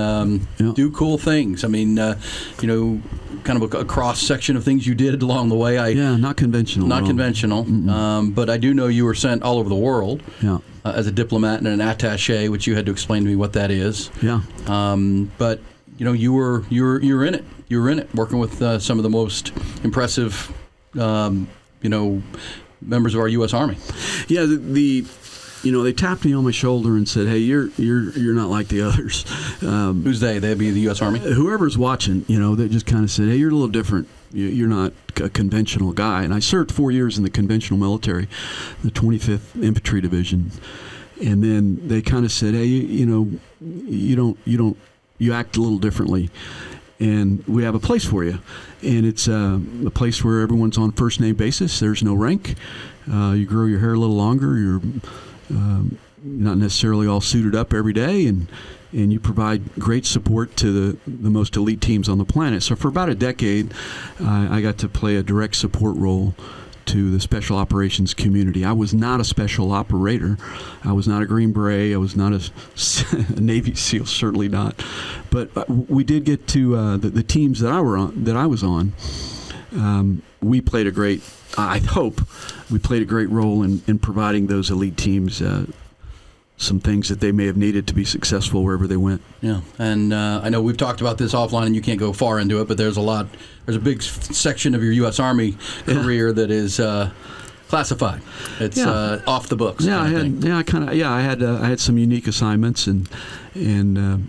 do cool things. I mean, kind of a cross section of things you did along the way. Not conventional. Not conventional. But I do know you were sent all over the world. Yeah. As a diplomat and an attaché, which you had to explain to me what that is. Yeah. But you were in it. You were in it, working with some of the most impressive, members of our U.S. Army. Yeah. They tapped me on my shoulder and said, "Hey, you're not like the others." Who's they? They'd be the U.S. Army. Whoever's watching, they just kind of said, "Hey, you're a little different. You're not a conventional guy." And I served 4 years in the conventional military, the 25th Infantry Division, and then they kind of said, "Hey, you act a little differently, and we have a place for you, and it's a place where everyone's on first name basis. There's no rank. You grow your hair a little longer. You're not necessarily all suited up every day, and you provide great support to the most elite teams on the planet." So for about a decade, I got to play a direct support role to the special operations community. I was not a special operator. I was not a Green Beret. I was not a Navy SEAL, certainly not. But we did get to the teams that I was on. We played a great role in providing those elite teams some things that they may have needed to be successful wherever they went. Yeah, and I know we've talked about this offline, and you can't go far into it, but there's a big section of your U.S. Army career that is classified. It's off the books. Yeah, I had some unique assignments and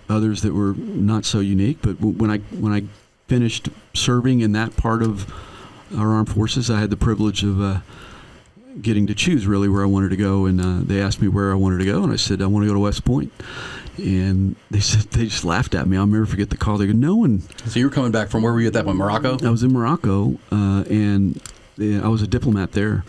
others that were not so unique. But when I finished serving in that part of our armed forces, I had the privilege of getting to choose really where I wanted to go, and they asked me where I wanted to go, and I said I want to go to West Point, and they just laughed at me. I'll never forget the call. They go, "No one." So you were coming back from where were you at that point? Morocco? I was in Morocco, and I was a diplomat there,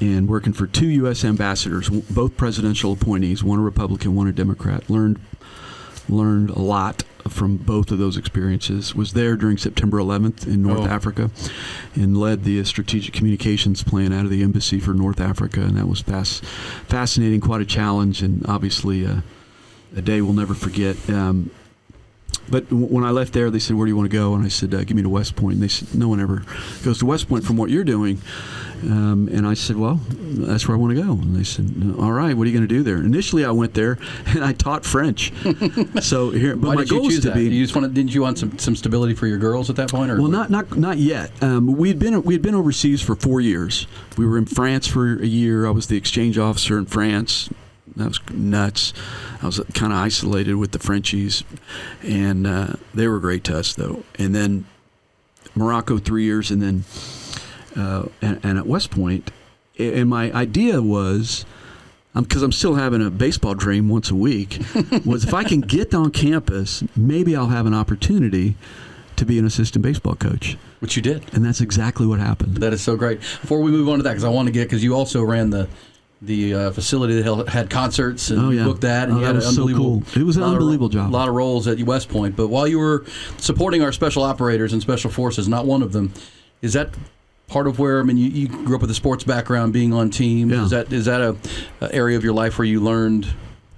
and working for 2 U.S. ambassadors, both presidential appointees, one a Republican, one a Democrat. Learned a lot from both of those experiences. Was there during September 11th in North Africa, and led the strategic communications plan out of the embassy for North Africa, and that was fascinating, quite a challenge, and obviously a day we'll never forget. But when I left there, they said, "Where do you want to go?" And I said, "Give me to West Point." And they said, "No one ever goes to West Point from what you're doing." And I said, "Well, that's where I want to go." And they said, "All right, what are you going to do there?" Initially, I went there and I taught French. So here, but my goal was to be. Didn't you want some stability for your girls at that point? Or? Well, not yet. We'd been overseas for 4 years. We were in France for a year. I was the exchange officer in France. That was nuts. I was kind of isolated with the Frenchies, and they were great to us, though. And then Morocco 3 years, and then and at West Point. And my idea was, because I'm still having a baseball dream once a week, was if I can get on campus, maybe I'll have an opportunity to be an assistant baseball coach. Which you did. And that's exactly what happened. That is so great. Before we move on to that, because you also ran the facility that had concerts and booked that, and you had an unbelievable. So cool. It was an unbelievable job. A lot of roles at West Point, but while you were supporting our special operators and special forces, not one of them, is that part of where? I mean, you grew up with a sports background, being on teams. Yeah. Is that a area of your life where you learned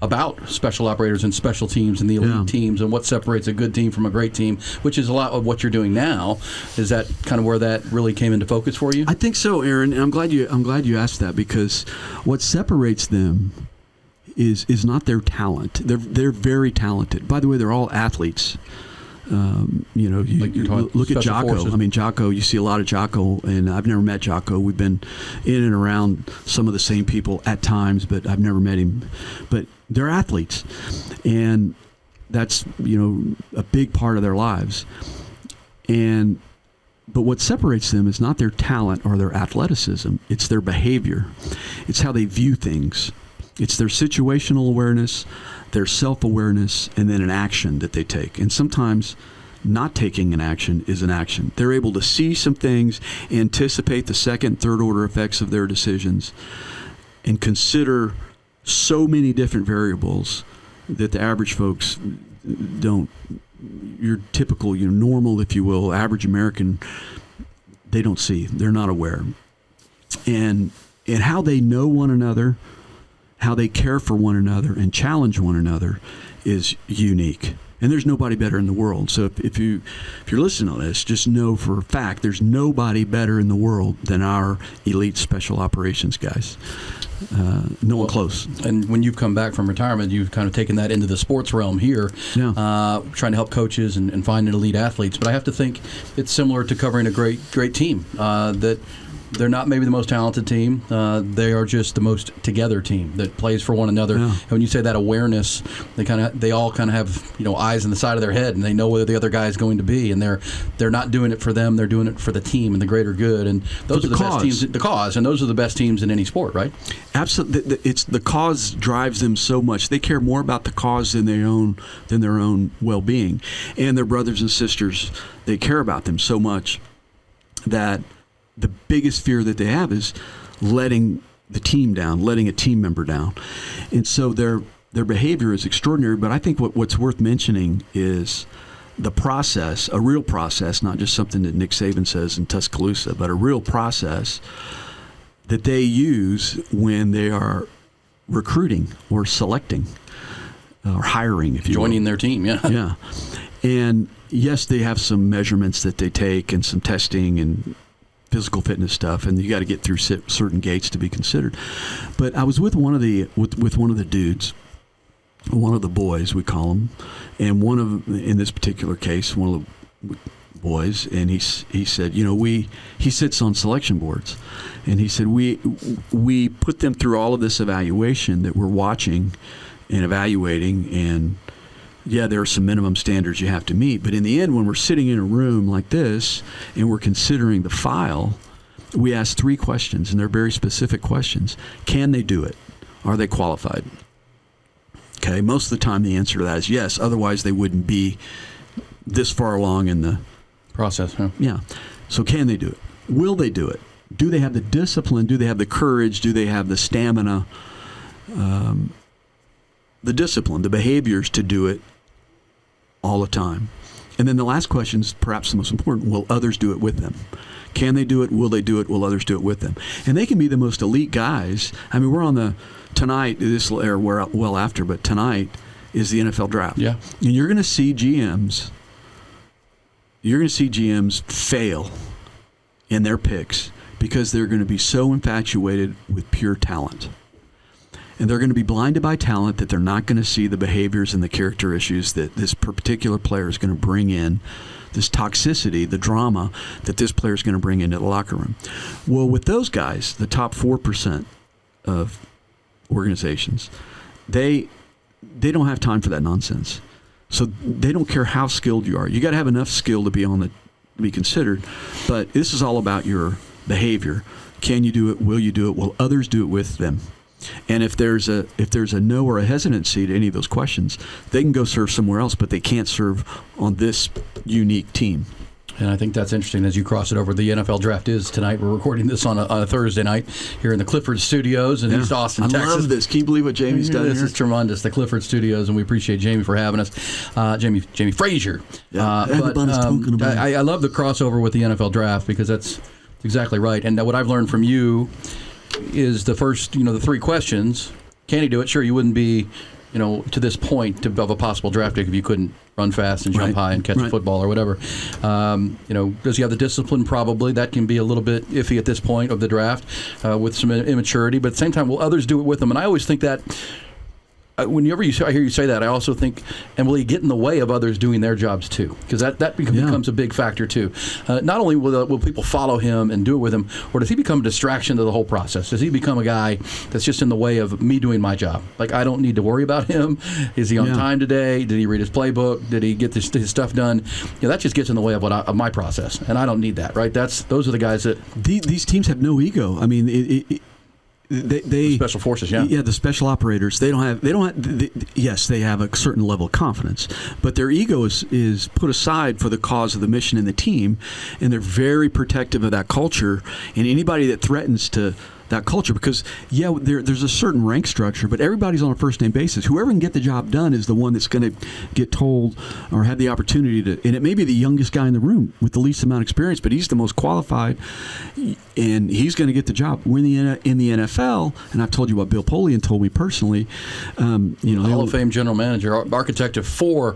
about special operators and special teams and the elite teams and what separates a good team from a great team, which is a lot of what you're doing now? Is that kind of where that really came into focus for you? I think so, Aaron, and I'm glad you asked that, because what separates them is not their talent. They're very talented. By the way, they're all athletes. You look at Jocko. Forces. I mean, Jocko, you see a lot of Jocko, and I've never met Jocko. We've been in and around some of the same people at times, but I've never met him. But they're athletes, and that's, a big part of their lives. But what separates them is not their talent or their athleticism. It's their behavior. It's how they view things. It's their situational awareness, their self-awareness, and then an action that they take. And sometimes not taking an action is an action. They're able to see some things, anticipate the second, third order effects of their decisions, and consider so many different variables that the average folks don't. Your typical, normal, if you will, average American, they don't see. They're not aware. And how they know one another, how they care for one another and challenge one another is unique. And there's nobody better in the world. So if you're listening to this, just know for a fact there's nobody better in the world than our elite special operations guys. No one close. And when you've come back from retirement, you've kind of taken that into the sports realm here, trying to help coaches and find elite athletes. But I have to think it's similar to covering a great team, that they're not maybe the most talented team. They are just the most together team that plays for one another. Yeah. And when you say that awareness, they all kind of have eyes in the side of their head, and they know where the other guy is going to be, and they're not doing it for them. They're doing it for the team and the greater good. And those are the best teams. The cause, and those are the best teams in any sport, right? Absolutely, it's the cause drives them so much. They care more about the cause than their own well-being, and their brothers and sisters. They care about them so much that the biggest fear that they have is letting the team down, letting a team member down. And so their behavior is extraordinary, but I think what's worth mentioning is the process, a real process, not just something that Nick Saban says in Tuscaloosa, but a real process that they use when they are recruiting or selecting or hiring, if you will. Joining their team, yeah. Yeah. And yes, they have some measurements that they take and some testing and physical fitness stuff, and you got to get through certain gates to be considered. But I was with one of the dudes, one of the boys we call him, and in this particular case, one of the boys, and he said, he sits on selection boards, and he said we put them through all of this evaluation that we're watching and evaluating, and yeah, there are some minimum standards you have to meet. But in the end, when we're sitting in a room like this and we're considering the file, we ask 3 questions, and they're very specific questions. Can they do it? Are they qualified? Okay, most of the time the answer to that is yes. Otherwise, they wouldn't be this far along in the process. Huh? Yeah. So can they do it? Will they do it? Do they have the discipline? Do they have the courage? Do they have the stamina? The discipline, the behaviors to do it all the time. And then the last question is perhaps the most important. Will others do it with them? Can they do it? Will they do it? Will others do it with them? And they can be the most elite guys. I mean, we're tonight, this will air well after, but tonight is the NFL draft. Yeah. And you're going to see GMs fail in their picks because they're going to be so infatuated with pure talent. And they're going to be blinded by talent that they're not going to see the behaviors and the character issues that this particular player is going to bring in, this toxicity, the drama that this player is going to bring into the locker room. Well, with those guys, the top 4% of organizations, they don't have time for that nonsense. So they don't care how skilled you are. You got to have enough skill to be considered. But this is all about your behavior. Can you do it? Will you do it? Will others do it with them? And if there's a no or a hesitancy to any of those questions, they can go serve somewhere else, but they can't serve on this unique team. And I think that's interesting as you cross it over. The NFL draft is tonight. We're recording this on a Thursday night here in the Clifford Studios in East Austin, Texas. I love this. Can you believe what Jamie's done This here? is tremendous. The Clifford Studios, and we appreciate Jamie for having us. Jamie Frazier. Yeah, everybody's talking about it. I love the crossover with the NFL draft because that's exactly right. And what I've learned from you is the first, the 3 questions. Can he do it? Sure, you wouldn't be, to this point of a possible draft pick if you couldn't run fast and jump high and catch a football or whatever. Does he have the discipline? Probably. That can be a little bit iffy at this point of the draft with some immaturity. But at the same time, will others do it with him? And I always think that whenever I hear you say that, I also think, and will he get in the way of others doing their jobs too? Because that becomes a big factor too. Not only will people follow him and do it with him, or does he become a distraction to the whole process? Does he become a guy that's just in the way of me doing my job? Like, I don't need to worry about him. Is he on time today? Did he read his playbook? Did he get his stuff done? That just gets in the way of my process, and I don't need that. Right? Those are the guys that these teams have no ego. I mean, They special forces, the special operators. Yes, they have a certain level of confidence, but their ego is put aside for the cause of the mission and the team, and they're very protective of that culture and anybody that threatens to that culture, because there's a certain rank structure, but everybody's on a first name basis. Whoever can get the job done is the one that's going to get told or have the opportunity to, and it may be the youngest guy in the room with the least amount of experience, but he's the most qualified, and he's going to get the job. We're in the NFL, and I've told you what Bill Polian told me personally. Hall of Fame general manager, architect of 4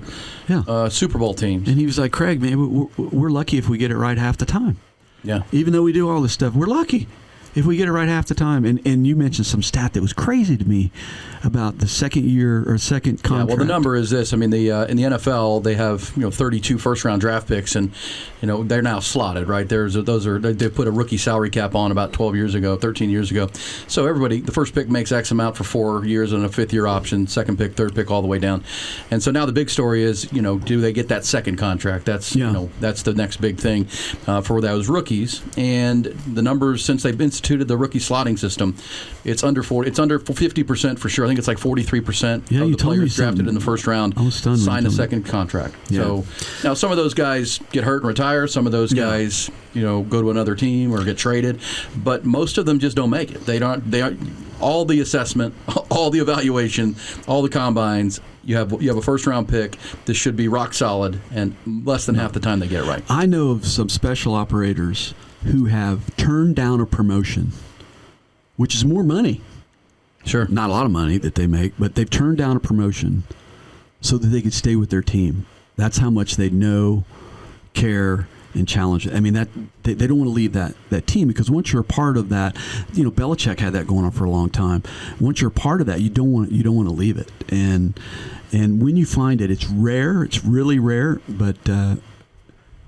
Super Bowl teams, and he was like, Craig, man, we're lucky if we get it right half the time. Yeah, even though we do all this stuff, we're lucky if we get it right half the time. And you mentioned some stat that was crazy to me about the second year or second contract. Yeah, well, the number is this. I mean, in the NFL, they have 32 first-round draft picks, and they're now slotted, right? They put a rookie salary cap on about 13 years ago. So everybody, the first pick makes X amount for 4 years and a fifth-year option, second pick, third pick, all the way down. And so now the big story is, do they get that second contract? That's that's the next big thing for those rookies. And the numbers since they've instituted the rookie slotting system, it's under 50% for sure. I think it's like 43% of the players drafted in the first round sign a second contract. Yeah. So now some of those guys get hurt and retire. Some of those guys, go to another team or get traded. But most of them just don't make it. They aren't all the assessment, all the evaluation, all the combines. You have a first round pick. This should be rock solid, and less than half the time they get it right. I know of some special operators who have turned down a promotion, which is more money. Sure. Not a lot of money that they make, but they've turned down a promotion so that they could stay with their team. That's how much they know, care, and challenge. I mean, that they don't want to leave that team, because once you're a part of that, Belichick had that going on for a long time. Once you're a part of that, you don't want to leave it. And when you find it, it's rare. It's really rare. But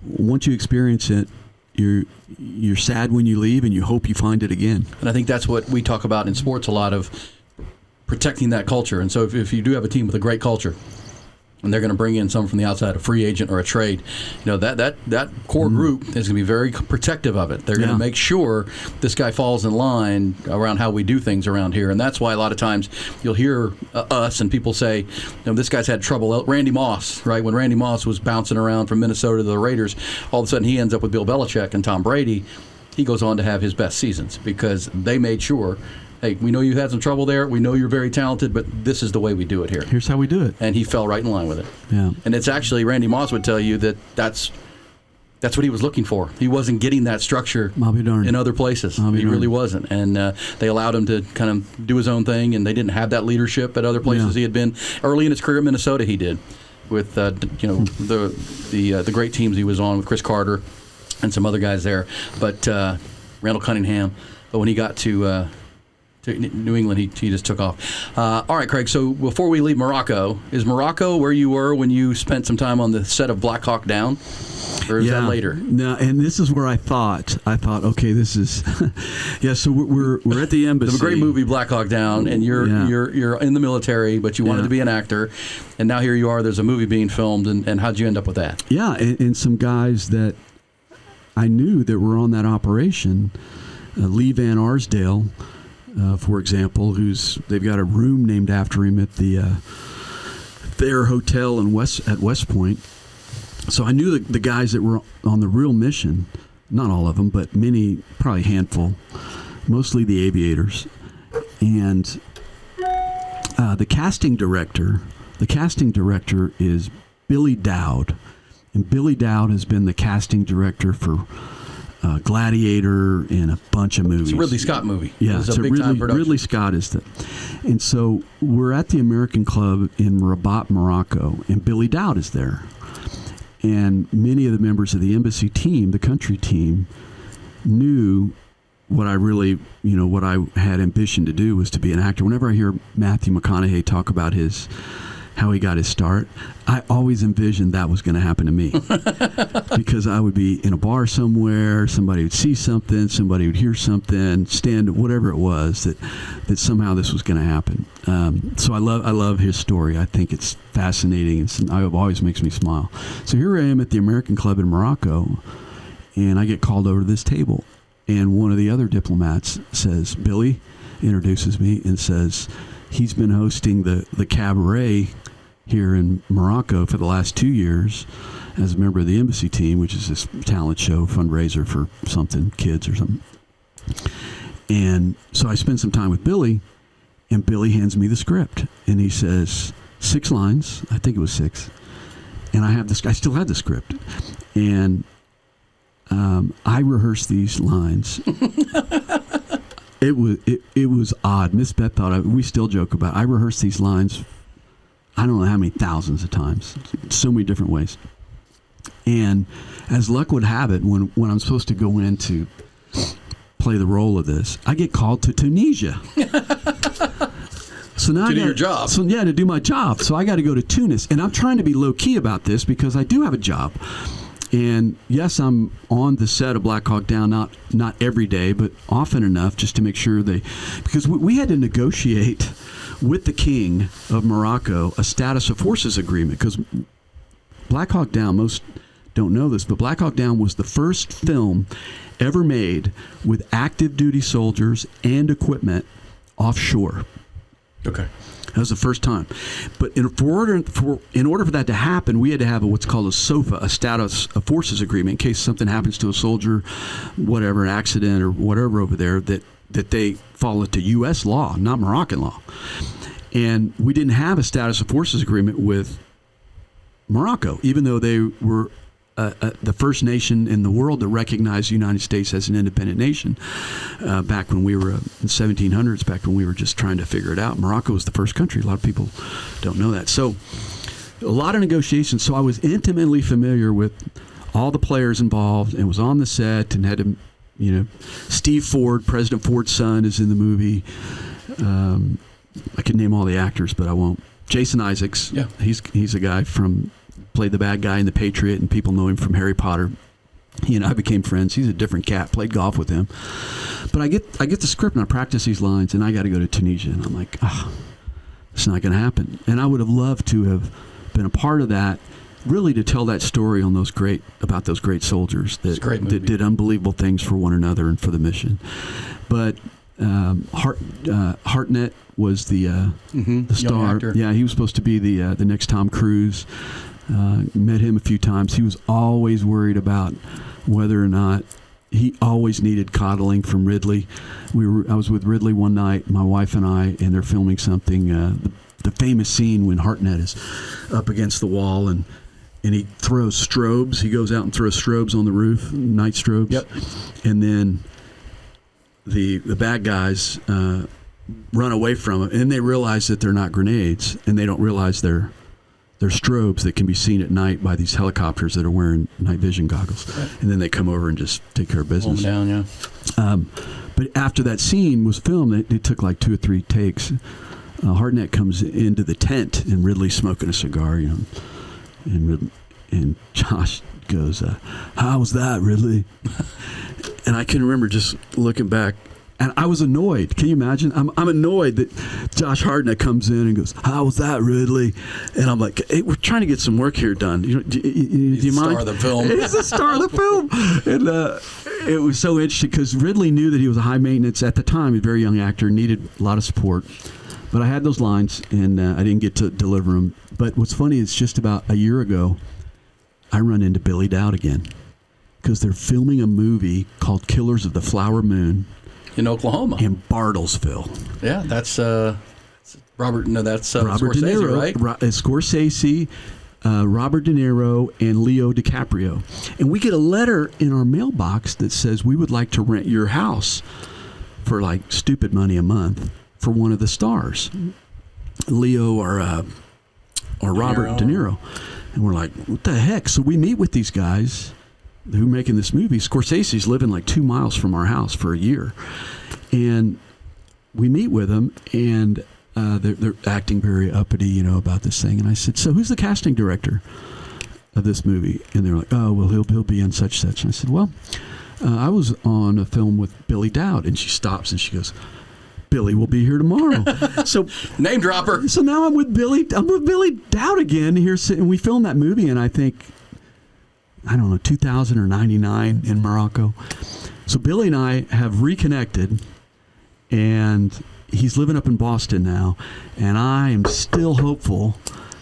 once you experience it, you're sad when you leave, and you hope you find it again. And I think that's what we talk about in sports a lot, of protecting that culture. And so if you do have a team with a great culture, and they're going to bring in someone from the outside, a free agent or a trade, that core group is going to be very protective of it. They're going to make sure this guy falls in line around how we do things around here. And that's why a lot of times you'll hear us and people say, this guy's had trouble. Randy Moss, right? When Randy Moss was bouncing around from Minnesota to the Raiders, all of a sudden he ends up with Bill Belichick and Tom Brady. He goes on to have his best seasons because they made sure, hey, we know you had some trouble there. We know you're very talented, but this is the way we do it here. Here's how we do it. And he fell right in line with it. Yeah. And it's actually, Randy Moss would tell you that's what he was looking for. He wasn't getting that structure in other places. He really wasn't. And they allowed him to kind of do his own thing, and they didn't have that leadership at other places he had been. Early in his career in Minnesota, he did, with the great teams he was on with Chris Carter and some other guys there. But Randall Cunningham. But when he got to New England, he just took off. All right, Craig, so before we leave Morocco, is Morocco where you were when you spent some time on the set of Black Hawk Down? Or is that later? No, and this is where I thought, okay, this is, so we're at the embassy. The great movie, Black Hawk Down, and you're in the military, but you wanted to be an actor, and now here you are, there's a movie being filmed, and how'd you end up with that? Yeah, and some guys that I knew that were on that operation, Lee Van Arsdale, for example, they've got a room named after him at the Thayer Hotel at West Point. So I knew the guys that were on the real mission, not all of them, but many, probably a handful, mostly the aviators. And the casting director is Billy Dowd. And Billy Dowd has been the casting director for Gladiator and a bunch of movies. It's a Ridley Scott movie. Yeah, it's a big-time production. Ridley Scott is the. And so we're at the American Club in Rabat, Morocco, and Billy Dowd is there. And many of the members of the embassy team, the country team, knew what I really, what I had ambition to do was to be an actor. Whenever I hear Matthew McConaughey talk about how he got his start, I always envisioned that was going to happen to me. Because I would be in a bar somewhere, somebody would see something, somebody would hear something, whatever it was, that somehow this was going to happen. So I love his story. I think it's fascinating. It always makes me smile. So here I am at the American Club in Morocco, and I get called over to this table. And one of the other diplomats says, Billy, introduces me and says he's been hosting the cabaret here in Morocco for the last 2 years as a member of the embassy team, which is this talent show fundraiser for something, kids or something. And so I spent some time with Billy, and Billy hands me the script, and he says 6 lines. I think it was 6. And I still have the script, and I rehearsed these lines. It was odd. Miss Beth thought we still joke about it. I rehearsed these lines, I don't know how many thousands of times, so many different ways. And as luck would have it, when I'm supposed to go in to play the role of this, I get called to Tunisia. So now to do your job. So yeah, to do my job. So I got to go to Tunis, and I'm trying to be low key about this because I do have a job. And yes, I'm on the set of Black Hawk Down, not every day, but often enough just to make sure because we had to negotiate with the King of Morocco a status of forces agreement, because Black Hawk Down, most don't know this, but Black Hawk Down was the first film ever made with active duty soldiers and equipment offshore. Okay. That was the first time. But in order for that to happen, we had to have what's called a SOFA, a status of forces agreement, in case something happens to a soldier, whatever, an accident or whatever over there, that they fall into U.S. law, not Moroccan law. And we didn't have a status of forces agreement with Morocco, even though they were the first nation in the world to recognize the United States as an independent nation. Back when we were in the 1700s, back when we were just trying to figure it out, Morocco was the first country. A lot of people don't know that. So a lot of negotiations. So I was intimately familiar with all the players involved and was on the set and had to, Steve Ford, President Ford's son, is in the movie. I could name all the actors, but I won't. Jason Isaacs. Yeah. He's a guy played the bad guy in The Patriot, and people know him from Harry Potter. He and I became friends. He's a different cat. Played golf with him. But I get the script and I practice these lines, and I got to go to Tunisia, and I'm like, it's not going to happen. And I would have loved to have been a part of that, really to tell that story about those great soldiers that did unbelievable things for one another and for the mission. But Hartnett was the star. Yeah, he was supposed to be the next Tom Cruise. Met him a few times. He was always worried about whether or not he always needed coddling from Ridley. I was with Ridley one night, my wife and I, and they're filming something. The famous scene when Hartnett is up against the wall and he throws strobes. He goes out and throws strobes on the roof, night strobes. Yep. And then the bad guys run away from him, and they realize that they're not grenades, and they don't realize they're strobes that can be seen at night by these helicopters that are wearing night vision goggles. Right. And then they come over and just take care of business. Pull them down, yeah. But after that scene was filmed, it took like 2 or 3 takes. Hartnett comes into the tent, and Ridley's smoking a cigar, and Josh goes, "How was that, Ridley?" And I can remember just looking back, and I was annoyed. Can you imagine? I'm annoyed that Josh Hartnett comes in and goes, "How was that, Ridley?" And I'm like, "Hey, we're trying to get some work here done. Do you mind?" Star of the film. He's the star of the film. And it was so interesting because Ridley knew that he was a high maintenance at the time. He was a very young actor, needed a lot of support. But I had those lines, and I didn't get to deliver them. But what's funny is just about a year ago, I run into Billy Dowd again because they're filming a movie called Killers of the Flower Moon. In Oklahoma. In Bartlesville. Yeah, that's Robert De Scorsese, Niro, right? Scorsese, Robert De Niro, and Leo DiCaprio. And we get a letter in our mailbox that says we would like to rent your house for like stupid money a month for one of the stars, Leo or Robert De Niro. And we're like, what the heck? So we meet with these guys who are making this movie. Scorsese's living like 2 miles from our house for a year. And we meet with them, and they're acting very uppity, about this thing. And I said, so who's the casting director of this movie? And they're like, oh, well, he'll be in such. And I said, well, I was on a film with Billy Dowd. And she stops and she goes, Billy will be here tomorrow. So name dropper. So now I'm with Billy Dowd again here, and we filmed that movie, and I think, 2000 or 99 in Morocco. So Billy and I have reconnected, and he's living up in Boston now, and I am still hopeful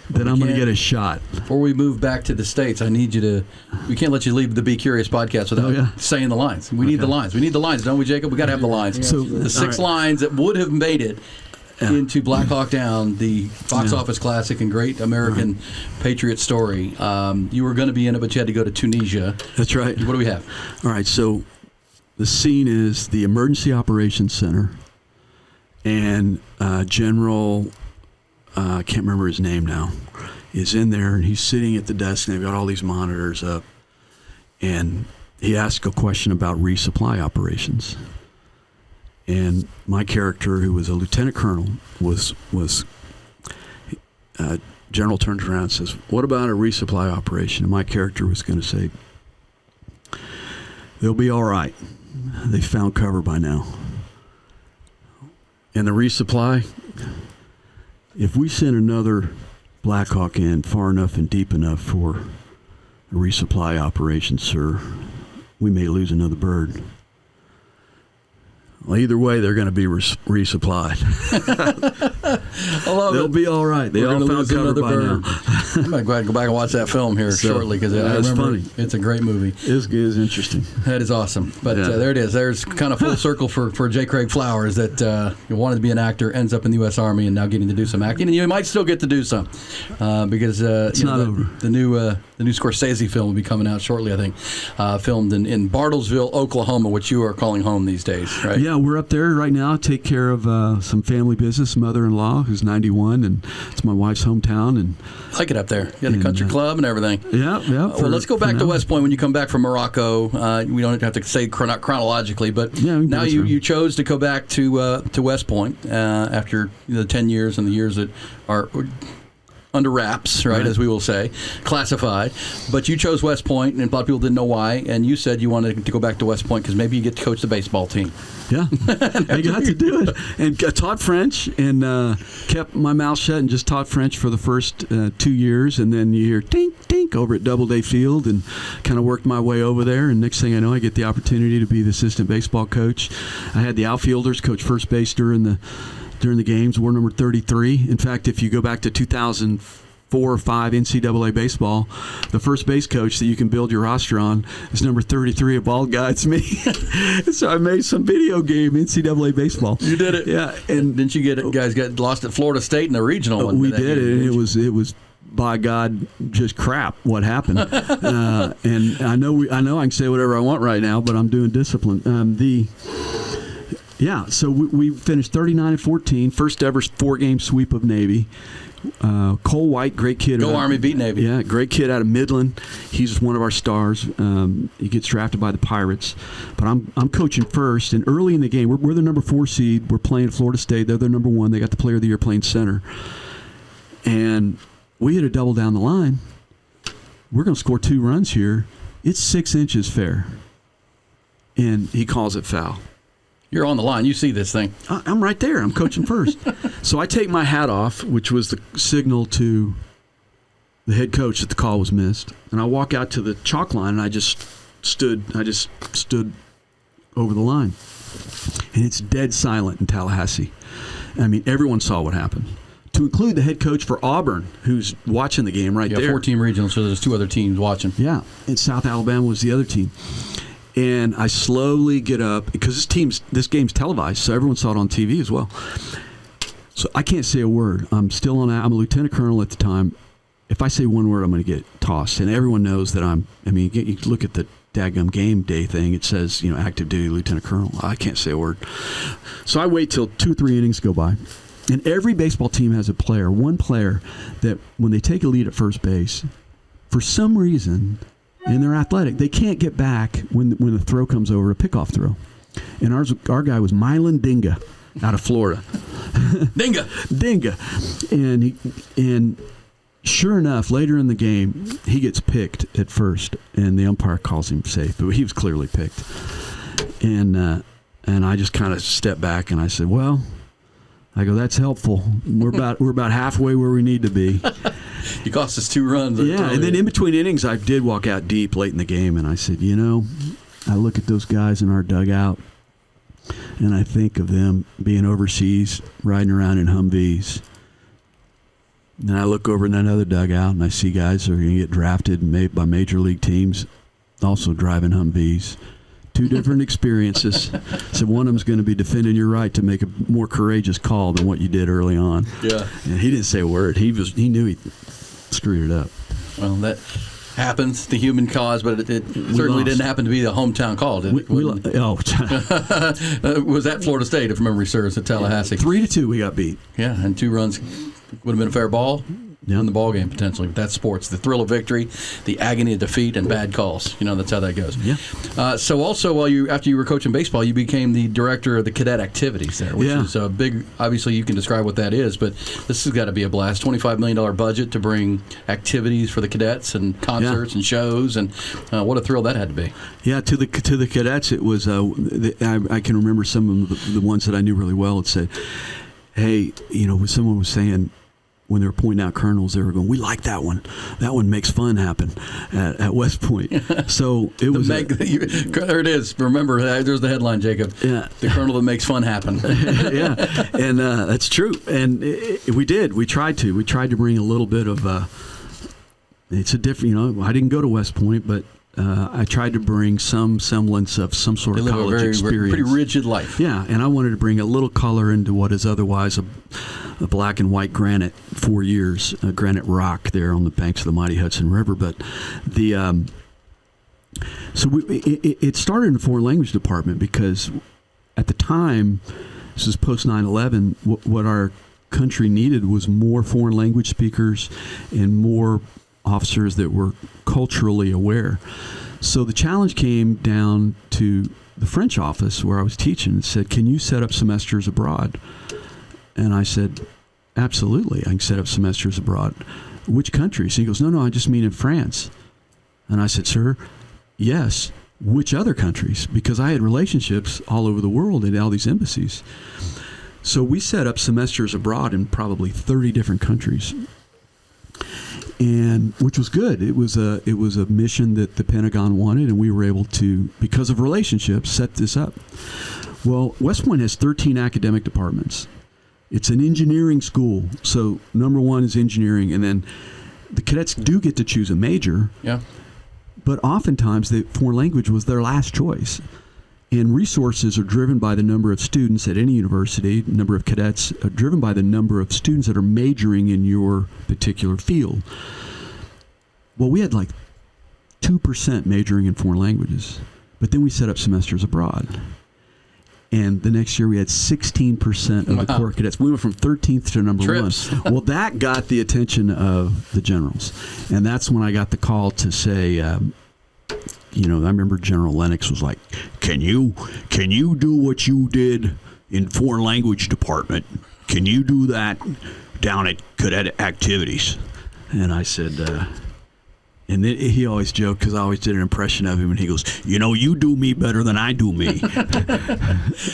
that I'm going to get a shot. Before we move back to the States, I need you to. We can't let you leave the Be Curious podcast without saying the lines. We need the lines. We need the lines, don't we, Jacob? We got to have the lines. Yeah, So the 6 lines that would have made it into Black Hawk Down, the box office classic and great American patriot story. You were going to be in it, but you had to go to Tunisia. That's right. What do we have? All right, so the scene is the Emergency Operations Center, and General, I can't remember his name now, is in there, and he's sitting at the desk, and they've got all these monitors up, and he asked a question about resupply operations. And my character, who was a lieutenant colonel, was General turns around and says, "What about a resupply operation?" And my character was going to say, "They'll be all right. They found cover by now." And the resupply, if we send another Black Hawk in far enough and deep enough for a resupply operation, sir, we may lose another bird. Well, either way, they're going to be resupplied. I love They'll it. be all right. They all found cover by now. I might go ahead and go back and watch that film here shortly because I it's remember funny. it's a great movie. It's interesting. That is awesome. But there it is. There's kind of full circle for J. Craig Flowers that wanted to be an actor, ends up in the U.S. Army, and now getting to do some acting. And you might still get to do some because it's not over. The new Scorsese film will be coming out shortly, I think, filmed in Bartlesville, Oklahoma, which you are calling home these days, right? Yeah, we're up there right now. Take care of some family business. Mother-in-law, who's 91, and it's my wife's hometown. And I like it up there. You got the country club and everything. Yeah. Well, let's go back to West Point when you come back from Morocco. We don't have to say chronologically, but now you chose to go back to West Point after the 10 years and the years that are under wraps, right, as we will say, classified. But you chose West Point, and a lot of people didn't know why, and you said you wanted to go back to West Point because maybe you get to coach the baseball team. Yeah, I got to do it. And taught French and kept my mouth shut and just taught French for the first 2 years. And then you hear tink, tink over at Doubleday Field and kind of worked my way over there. And next thing I know, I get the opportunity to be the assistant baseball coach. I had the outfielders coach first base during the games. We're number 33. In fact, if you go back to 2004 or 5 NCAA baseball, the first base coach that you can build your roster on is number 33, a bald guy. It's me. So I made some video game NCAA baseball. You did it. Yeah. And didn't you guys got lost at Florida State in the regional one? We did it, and it was by God, just crap what happened. And I know I can say whatever I want right now, but I'm doing discipline. So we finished 39-14, first ever 4-game sweep of Navy. Cole White, great kid. Go Army, beat Navy. Yeah, great kid out of Midland. He's one of our stars. He gets drafted by the Pirates. But I'm coaching first, and early in the game, we're the number 4 seed. We're playing Florida State. They're the number 1. They got the Player of the Year playing center. And we hit a double down the line. We're going to score 2 runs here. It's 6 inches fair. And he calls it foul. You're on the line. You see this thing. I'm right there. I'm coaching first. So I take my hat off, which was the signal to the head coach that the call was missed. And I walk out to the chalk line, and I just stood over the line. And it's dead silent in Tallahassee. I mean, everyone saw what happened, to include the head coach for Auburn, who's watching the game right there. 4-team regional, so there's 2 other teams watching. Yeah, and South Alabama was the other team. And I slowly get up, because this game's televised, so everyone saw it on TV as well. So I can't say a word. I'm a lieutenant colonel at the time. If I say one word, I'm going to get tossed. And everyone knows that you look at the daggum game day thing, it says, active duty lieutenant colonel. I can't say a word. So I wait till 2-3 innings go by. And every baseball team has one player that when they take a lead at first base, for some reason, and they're athletic, they can't get back when the throw comes over, a pickoff throw. And our guy was Mylan Dinga out of Florida. Dinga. And sure enough, later in the game, he gets picked at first, and the umpire calls him safe, but he was clearly picked. And I just kind of stepped back and I said, well, that's helpful. We're about halfway where we need to be. You cost us 2 runs. Yeah, and then in between innings, I did walk out deep late in the game, and I said, I look at those guys in our dugout, and I think of them being overseas, riding around in Humvees. And I look over in that other dugout, and I see guys that are going to get drafted and made by major league teams, also driving Humvees. Two different experiences. So one of them's going to be defending your right to make a more courageous call than what you did early on. Yeah. And he didn't say a word. He knew he screwed it up. Well, that happens, the human cause, but it certainly didn't happen to be the hometown call, did it? Was that Florida State, if memory serves, at Tallahassee? 3-2 we got beat. Yeah, and 2 runs would have been a fair ball. In the ball game potentially. But that's sports. The thrill of victory, the agony of defeat, and bad calls. That's how that goes. Yeah. So also, after you were coaching baseball, you became the director of the cadet activities there, which is a big. Obviously, you can describe what that is, but this has got to be a blast. $25 million budget to bring activities for the cadets and concerts and shows, and what a thrill that had to be. Yeah, to the cadets, it was. I can remember some of the ones that I knew really well. It said, "Hey, when someone was saying." When they were pointing out colonels, they were going, "We like that one. That one makes fun happen at West Point." So it was. There it is. Remember, there's the headline, Jacob. Yeah. The colonel that makes fun happen. Yeah, and that's true. And we did. We tried to. We tried to bring a little bit of. It's a different. I didn't go to West Point, but. I tried to bring some semblance of some sort of college experience. Pretty rigid life. Yeah, and I wanted to bring a little color into what is otherwise a black and white granite 4 years, granite rock there on the banks of the mighty Hudson River. But it started in the foreign language department because at the time, this is post 9/11, what our country needed was more foreign language speakers and more officers that were culturally aware. So the challenge came down to the French office where I was teaching and said, "Can you set up semesters abroad?" And I said, "Absolutely, I can set up semesters abroad." "Which countries?" He goes, No, I just mean in France." And I said, "Sir, yes. Which other countries?" Because I had relationships all over the world in all these embassies. So we set up semesters abroad in probably 30 different countries. And which was good. It was a mission that the Pentagon wanted, and we were able to, because of relationships, set this up. Well, West Point has 13 academic departments. It's an engineering school, so number one is engineering, and then the cadets do get to choose a major. Yeah. But oftentimes, the foreign language was their last choice. And resources are driven by the number of students at any university. Number of cadets are driven by the number of students that are majoring in your particular field. Well, we had like 2% majoring in foreign languages, but then we set up semesters abroad. And the next year we had 16% of the core cadets. We went from 13th to number Trips. 1. Well, that got the attention of the generals. And that's when I got the call to say, I remember General Lennox was like, can you do what you did in foreign language department? Can you do that down at cadet activities? And I said, and then he always joked because I always did an impression of him, and he goes, you do me better than I do me.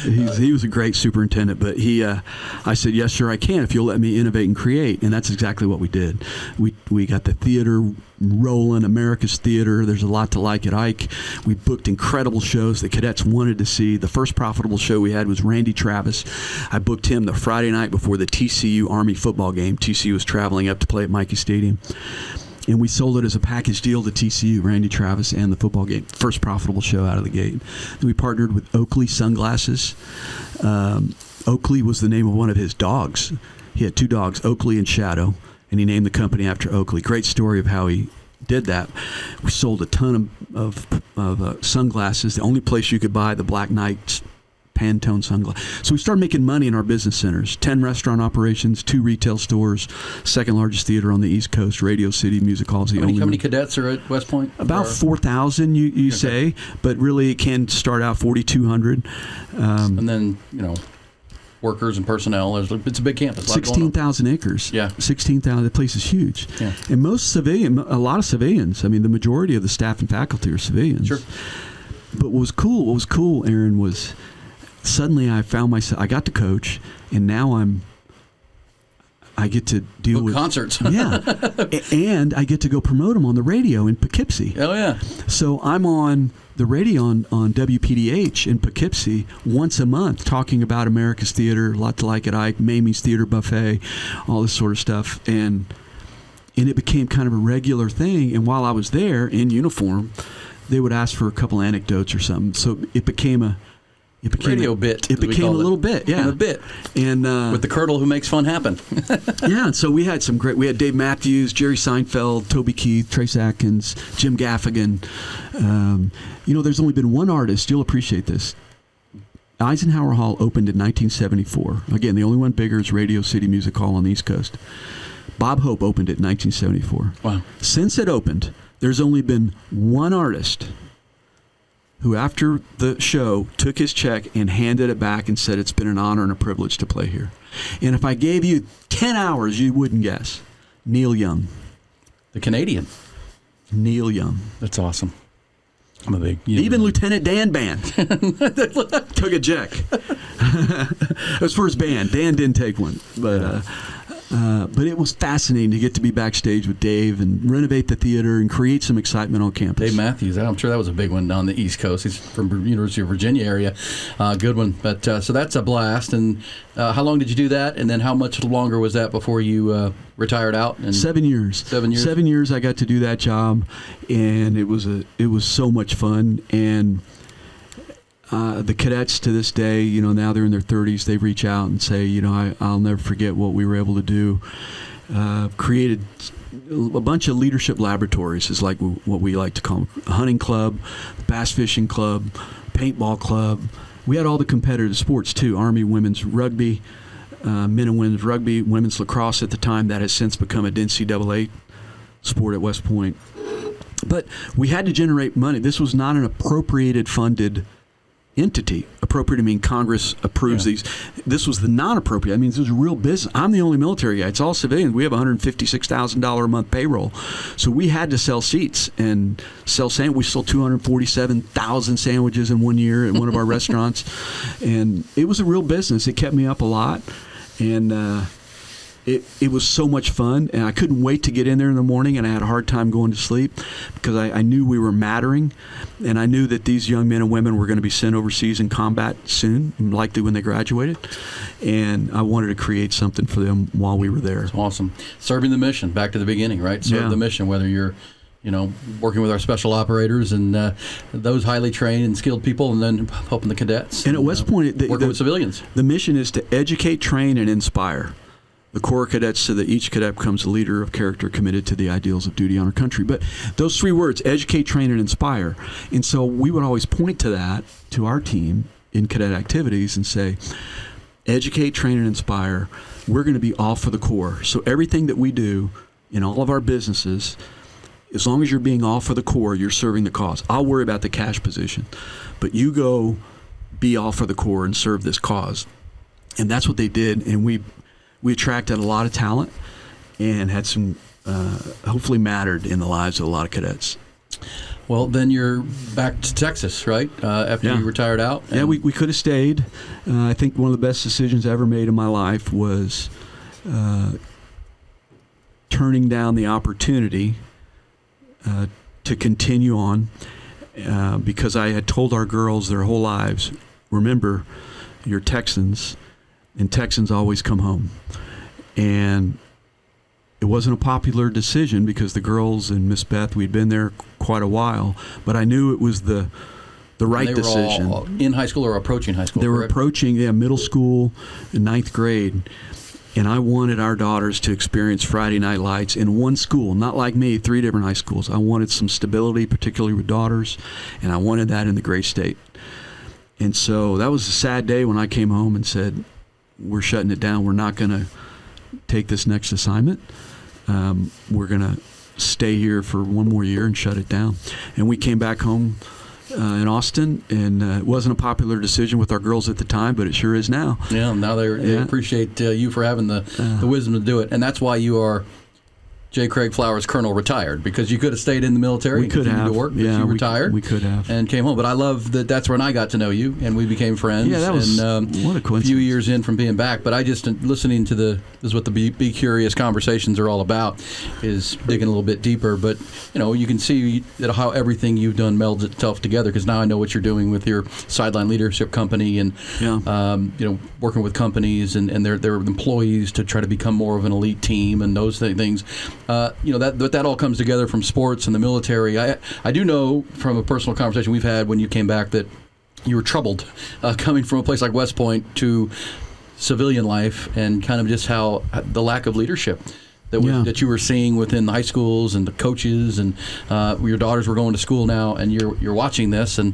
He was a great superintendent, but I said, yes, sir, I can if you'll let me innovate and create, and that's exactly what we did. We got the theater rolling, America's Theater. There's a lot to like at Ike. We booked incredible shows that cadets wanted to see. The first profitable show we had was Randy Travis. I booked him the Friday night before the TCU Army football game. TCU was traveling up to play at Michie Stadium. And we sold it as a package deal to TCU, Randy Travis, and the football game. First profitable show out of the gate. Then we partnered with Oakley Sunglasses. Oakley was the name of one of his dogs. He had 2 dogs, Oakley and Shadow, and he named the company after Oakley. Great story of how he did that. We sold a ton of sunglasses. The only place you could buy the Black Knight Pantone sunglasses. So we started making money in our business centers. 10 restaurant operations, 2 retail stores, second largest theater on the East Coast, Radio City Music Hall. How many cadets are at West Point? About 4,000, you say, but really it can start out 4,200. And then, workers and personnel. It's a big campus. 16,000 acres. Yeah. 16,000. The place is huge. Yeah. And a lot of civilians. I mean, the majority of the staff and faculty are civilians. Sure. But what was cool, Erin, was suddenly I found myself, I got to coach, and now I get to deal with concerts. Yeah, and I get to go promote them on the radio in Poughkeepsie. Oh yeah. So I'm on the radio on WPDH in Poughkeepsie once a month, talking about America's theater, A Lot to Like at Ike, Mamie's Theater Buffet, all this sort of stuff, and it became kind of a regular thing. And while I was there in uniform, they would ask for a couple anecdotes or something. So it became a radio bit. It became a little bit, yeah, a bit. And with the Colonel who makes fun happen. Yeah, and so we had some great. We had Dave Matthews, Jerry Seinfeld, Toby Keith, Trace Atkins, Jim Gaffigan. There's only been one artist. You'll appreciate this. Eisenhower Hall opened in 1974. Again, the only one bigger is Radio City Music Hall on the East Coast. Bob Hope opened it in 1974. Wow. Since it opened, there's only been one artist who, after the show, took his check and handed it back and said, "It's been an honor and a privilege to play here." And if I gave you 10 hours, you wouldn't guess. Neil Young. The Canadian. Neil Young. That's awesome. I'm a big... Even Lieutenant Dan Band took a check. It was for his band. Dan didn't take one. But it was fascinating to get to be backstage with Dave and renovate the theater and create some excitement on campus. Dave Matthews, I'm sure that was a big one on the East Coast. He's from the University of Virginia area. Good one. But so that's a blast. And how long did you do that? And then how much longer was that before you retired out? And 7 years. 7 years? 7 years I got to do that job, and it was so much fun. And the cadets to this day, now they're in their 30s, they reach out and say, I'll never forget what we were able to do. Created a bunch of leadership laboratories, is like what we like to call them. A hunting club, bass fishing club, paintball club. We had all the competitive sports too. Army women's rugby, men and women's rugby, women's lacrosse at the time. That has since become a NCAA sport at West Point. But we had to generate money. This was not an appropriated funded entity. Appropriate, I mean Congress approves these. This was the non-appropriate. I mean, this was a real business. I'm the only military guy. It's all civilians. We have $156,000 a month payroll. So we had to sell seats and sell sandwiches. We sold 247,000 sandwiches in 1 year at one of our restaurants. And it was a real business. It kept me up a lot. And it was so much fun, and I couldn't wait to get in there in the morning, and I had a hard time going to sleep because I knew we were mattering, and I knew that these young men and women were going to be sent overseas in combat soon, likely when they graduated, and I wanted to create something for them while we were there. That's awesome. Serving the mission, back to the beginning, right? Serve the mission, whether you're working with our special operators and those highly trained and skilled people, and then helping the cadets. And at West Point, working with civilians. The mission is to educate, train, and inspire the Corps cadets so that each cadet becomes a leader of character committed to the ideals of duty, honor, country. But those three words, educate, train, and inspire. And so we would always point to that, to our team in cadet activities, and say, educate, train, and inspire. We're going to be all for the Corps. So everything that we do in all of our businesses, as long as you're being all for the Corps, you're serving the cause. I'll worry about the cash position, but you go be all for the Corps and serve this cause. And that's what they did, and we attracted a lot of talent and had some, hopefully mattered in the lives of a lot of cadets. Well, then you're back to Texas, right? After you retired out? Yeah, we could have stayed. I think one of the best decisions I ever made in my life was turning down the opportunity to continue on because I had told our girls their whole lives, remember, you're Texans, and Texans always come home. And it wasn't a popular decision because the girls and Miss Beth, we'd been there quite a while, but I knew it was the right decision. They were all in high school or approaching high school? They were correct? approaching middle school in 9th grade. And I wanted our daughters to experience Friday Night Lights in one school, not like me, 3 different high schools. I wanted some stability, particularly with daughters, and I wanted that in the great state. And so that was a sad day when I came home and said, we're shutting it down. We're not going to take this next assignment. We're going to stay here for 1 more year and shut it down. And we came back home in Austin, and it wasn't a popular decision with our girls at the time, but it sure is now. Yeah, now they appreciate you for having the wisdom to do it. And that's why you are J. Craig Flowers, Colonel Retired, because you could have stayed in the military. We could have. To work, yeah, you retired. We could have. And came home. But I love that that's when I got to know you, and we became friends. Yeah, that was what a coincidence. A few years in from being back. But I just, listening to this is what the Be Curious conversations are all about, is digging a little bit deeper. But, you can see that how everything you've done melds itself together, because now I know what you're doing with your Sideline Leadership Company and, working with companies and their employees to try to become more of an elite team and those things. That all comes together from sports and the military. I do know from a personal conversation we've had when you came back that you were troubled coming from a place like West Point to civilian life, and kind of just how the lack of leadership that you were seeing within the high schools and the coaches, and your daughters were going to school now, and you're watching this, and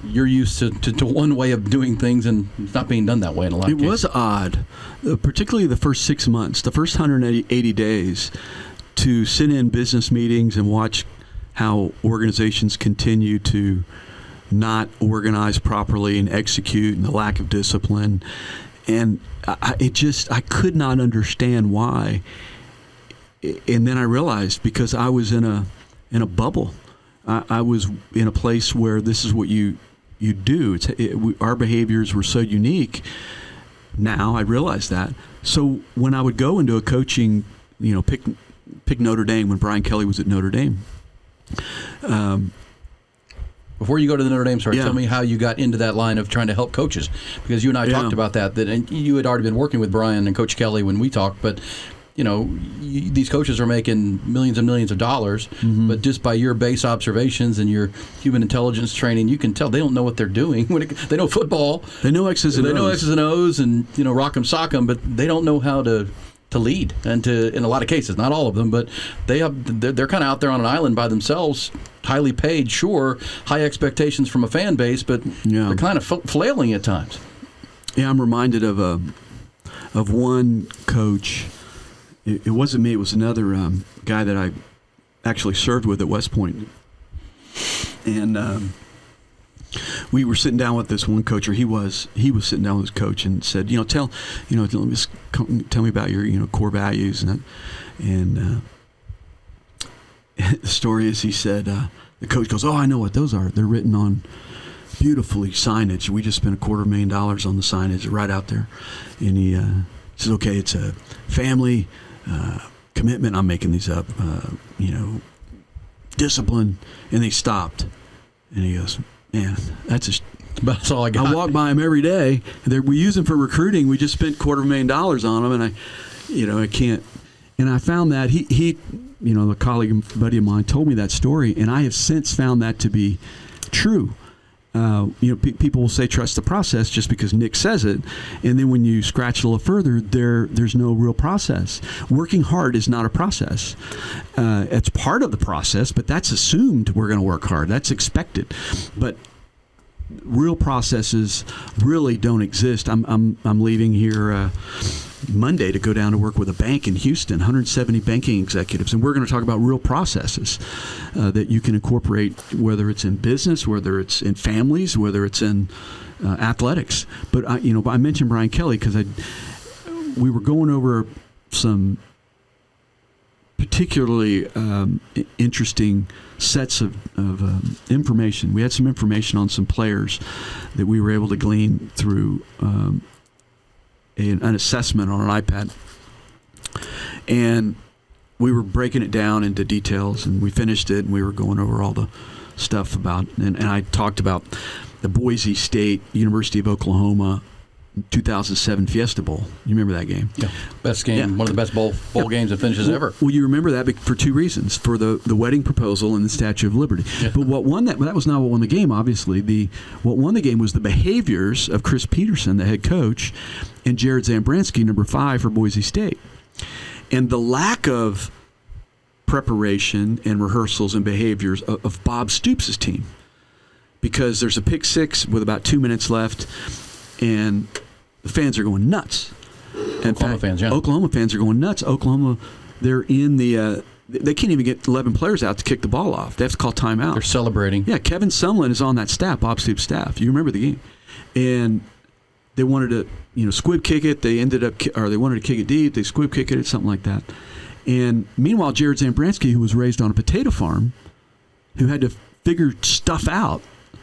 you're used to one way of doing things, and it's not being done that way in a lot of cases. It was odd, particularly the first 6 months, the first 180 days, to sit in business meetings and watch how organizations continue to not organize properly and execute, and the lack of discipline. And I could not understand why. And then I realized, because I was in a bubble. I was in a place where this is what you do. Our behaviors were so unique. Now I realize that. So when I would go into a coaching, pick Notre Dame, when Brian Kelly was at Notre Dame. Before you go to the Notre Dame story, tell me how you got into that line of trying to help coaches, because you and I talked about that, and you had already been working with Brian and Coach Kelly when we talked, but these coaches are making millions and millions of dollars, but just by your base observations and your human intelligence training, you can tell they don't know what they're doing. They know football. They know X's and O's. They know X's and O's and, rock 'em, sock 'em, but they don't know how to lead, and in a lot of cases, not all of them, but they're kind of out there on an island by themselves, highly paid, sure, high expectations from a fan base, but they're kind of flailing at times. Yeah, I'm reminded of one coach. It wasn't me. It was another guy that I actually served with at West Point, and we were sitting down with this one coach, or he was sitting down with his coach, and said, tell me about your core values, and the story is, he said, the coach goes, "Oh, I know what those are. They're written on beautifully signage. We just spent $250,000 on the signage right out there," and he says, "Okay, it's a family." Commitment, I'm making these up, discipline, and they stopped. And he goes, "Man, that's all I got." I walk by them every day. We use them for recruiting. We just spent $250,000 on them, and I can't. And I found that he a colleague and buddy of mine told me that story, and I have since found that to be true. People will say trust the process just because Nick says it, and then when you scratch a little further, there's no real process. Working hard is not a process. It's part of the process, but that's assumed we're going to work hard. That's expected, but real processes really don't exist. I'm leaving here Monday to go down to work with a bank in Houston, 170 banking executives, and we're going to talk about real processes that you can incorporate, whether it's in business, whether it's in families, whether it's in athletics. But I mentioned Brian Kelly because we were going over some particularly interesting sets of information. We had some information on some players that we were able to glean through an assessment on an iPad, and we were breaking it down into details, and we finished it, and we were going over all the stuff about, and I talked about the Boise State, University of Oklahoma 2007 Fiesta Bowl. You remember that game? Yeah, best game, one of the best bowl games that finishes ever. Well, you remember that for two reasons: for the wedding proposal and the Statue of Liberty. Yeah. But what won that was not what won the game. Obviously, what won the game was the behaviors of Chris Peterson, the head coach, and Jared Zambransky, number 5 for Boise State, and the lack of preparation and rehearsals and behaviors of Bob Stoops' team, because there's a pick six with about 2 minutes left, and the fans are going nuts. Oklahoma fans are going nuts. Oklahoma, they're in the they can't even get 11 players out to kick the ball off. They have to call timeout. They're celebrating. Yeah, Kevin Sumlin is on that staff, Bob Stoops' staff. You remember the game. And they wanted to, squib kick it. They ended up, or they wanted to kick it deep. They squib kick it, something like that. And meanwhile, Jared Zambransky, who was raised on a potato farm, who had to figure stuff out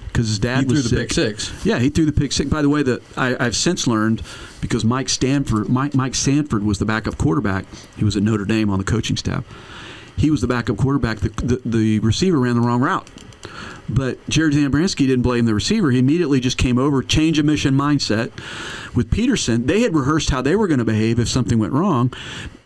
because his dad was sick. He threw the pick six. Yeah, he threw the pick six. By the way, I've since learned, because Mike Sanford was the backup quarterback. He was at Notre Dame on the coaching staff. He was the backup quarterback. The receiver ran the wrong route. But Jared Zambransky didn't blame the receiver. He immediately just came over, change of mission mindset. With Peterson, they had rehearsed how they were going to behave if something went wrong.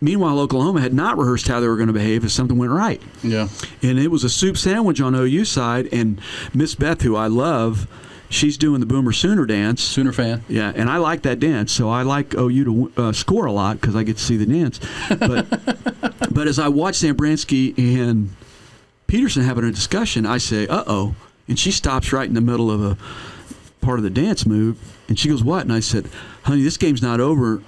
Meanwhile, Oklahoma had not rehearsed how they were going to behave if something went right. Yeah. And it was a soup sandwich on OU side. And Miss Beth, who I love, she's doing the Boomer Sooner dance. Sooner fan. Yeah, and I like that dance. So I like OU to score a lot because I get to see the dance. But as I watch Zambransky and Peterson having a discussion, I say, uh-oh. And she stops right in the middle of a part of the dance move. And she goes, what? And I said, honey, this game's not over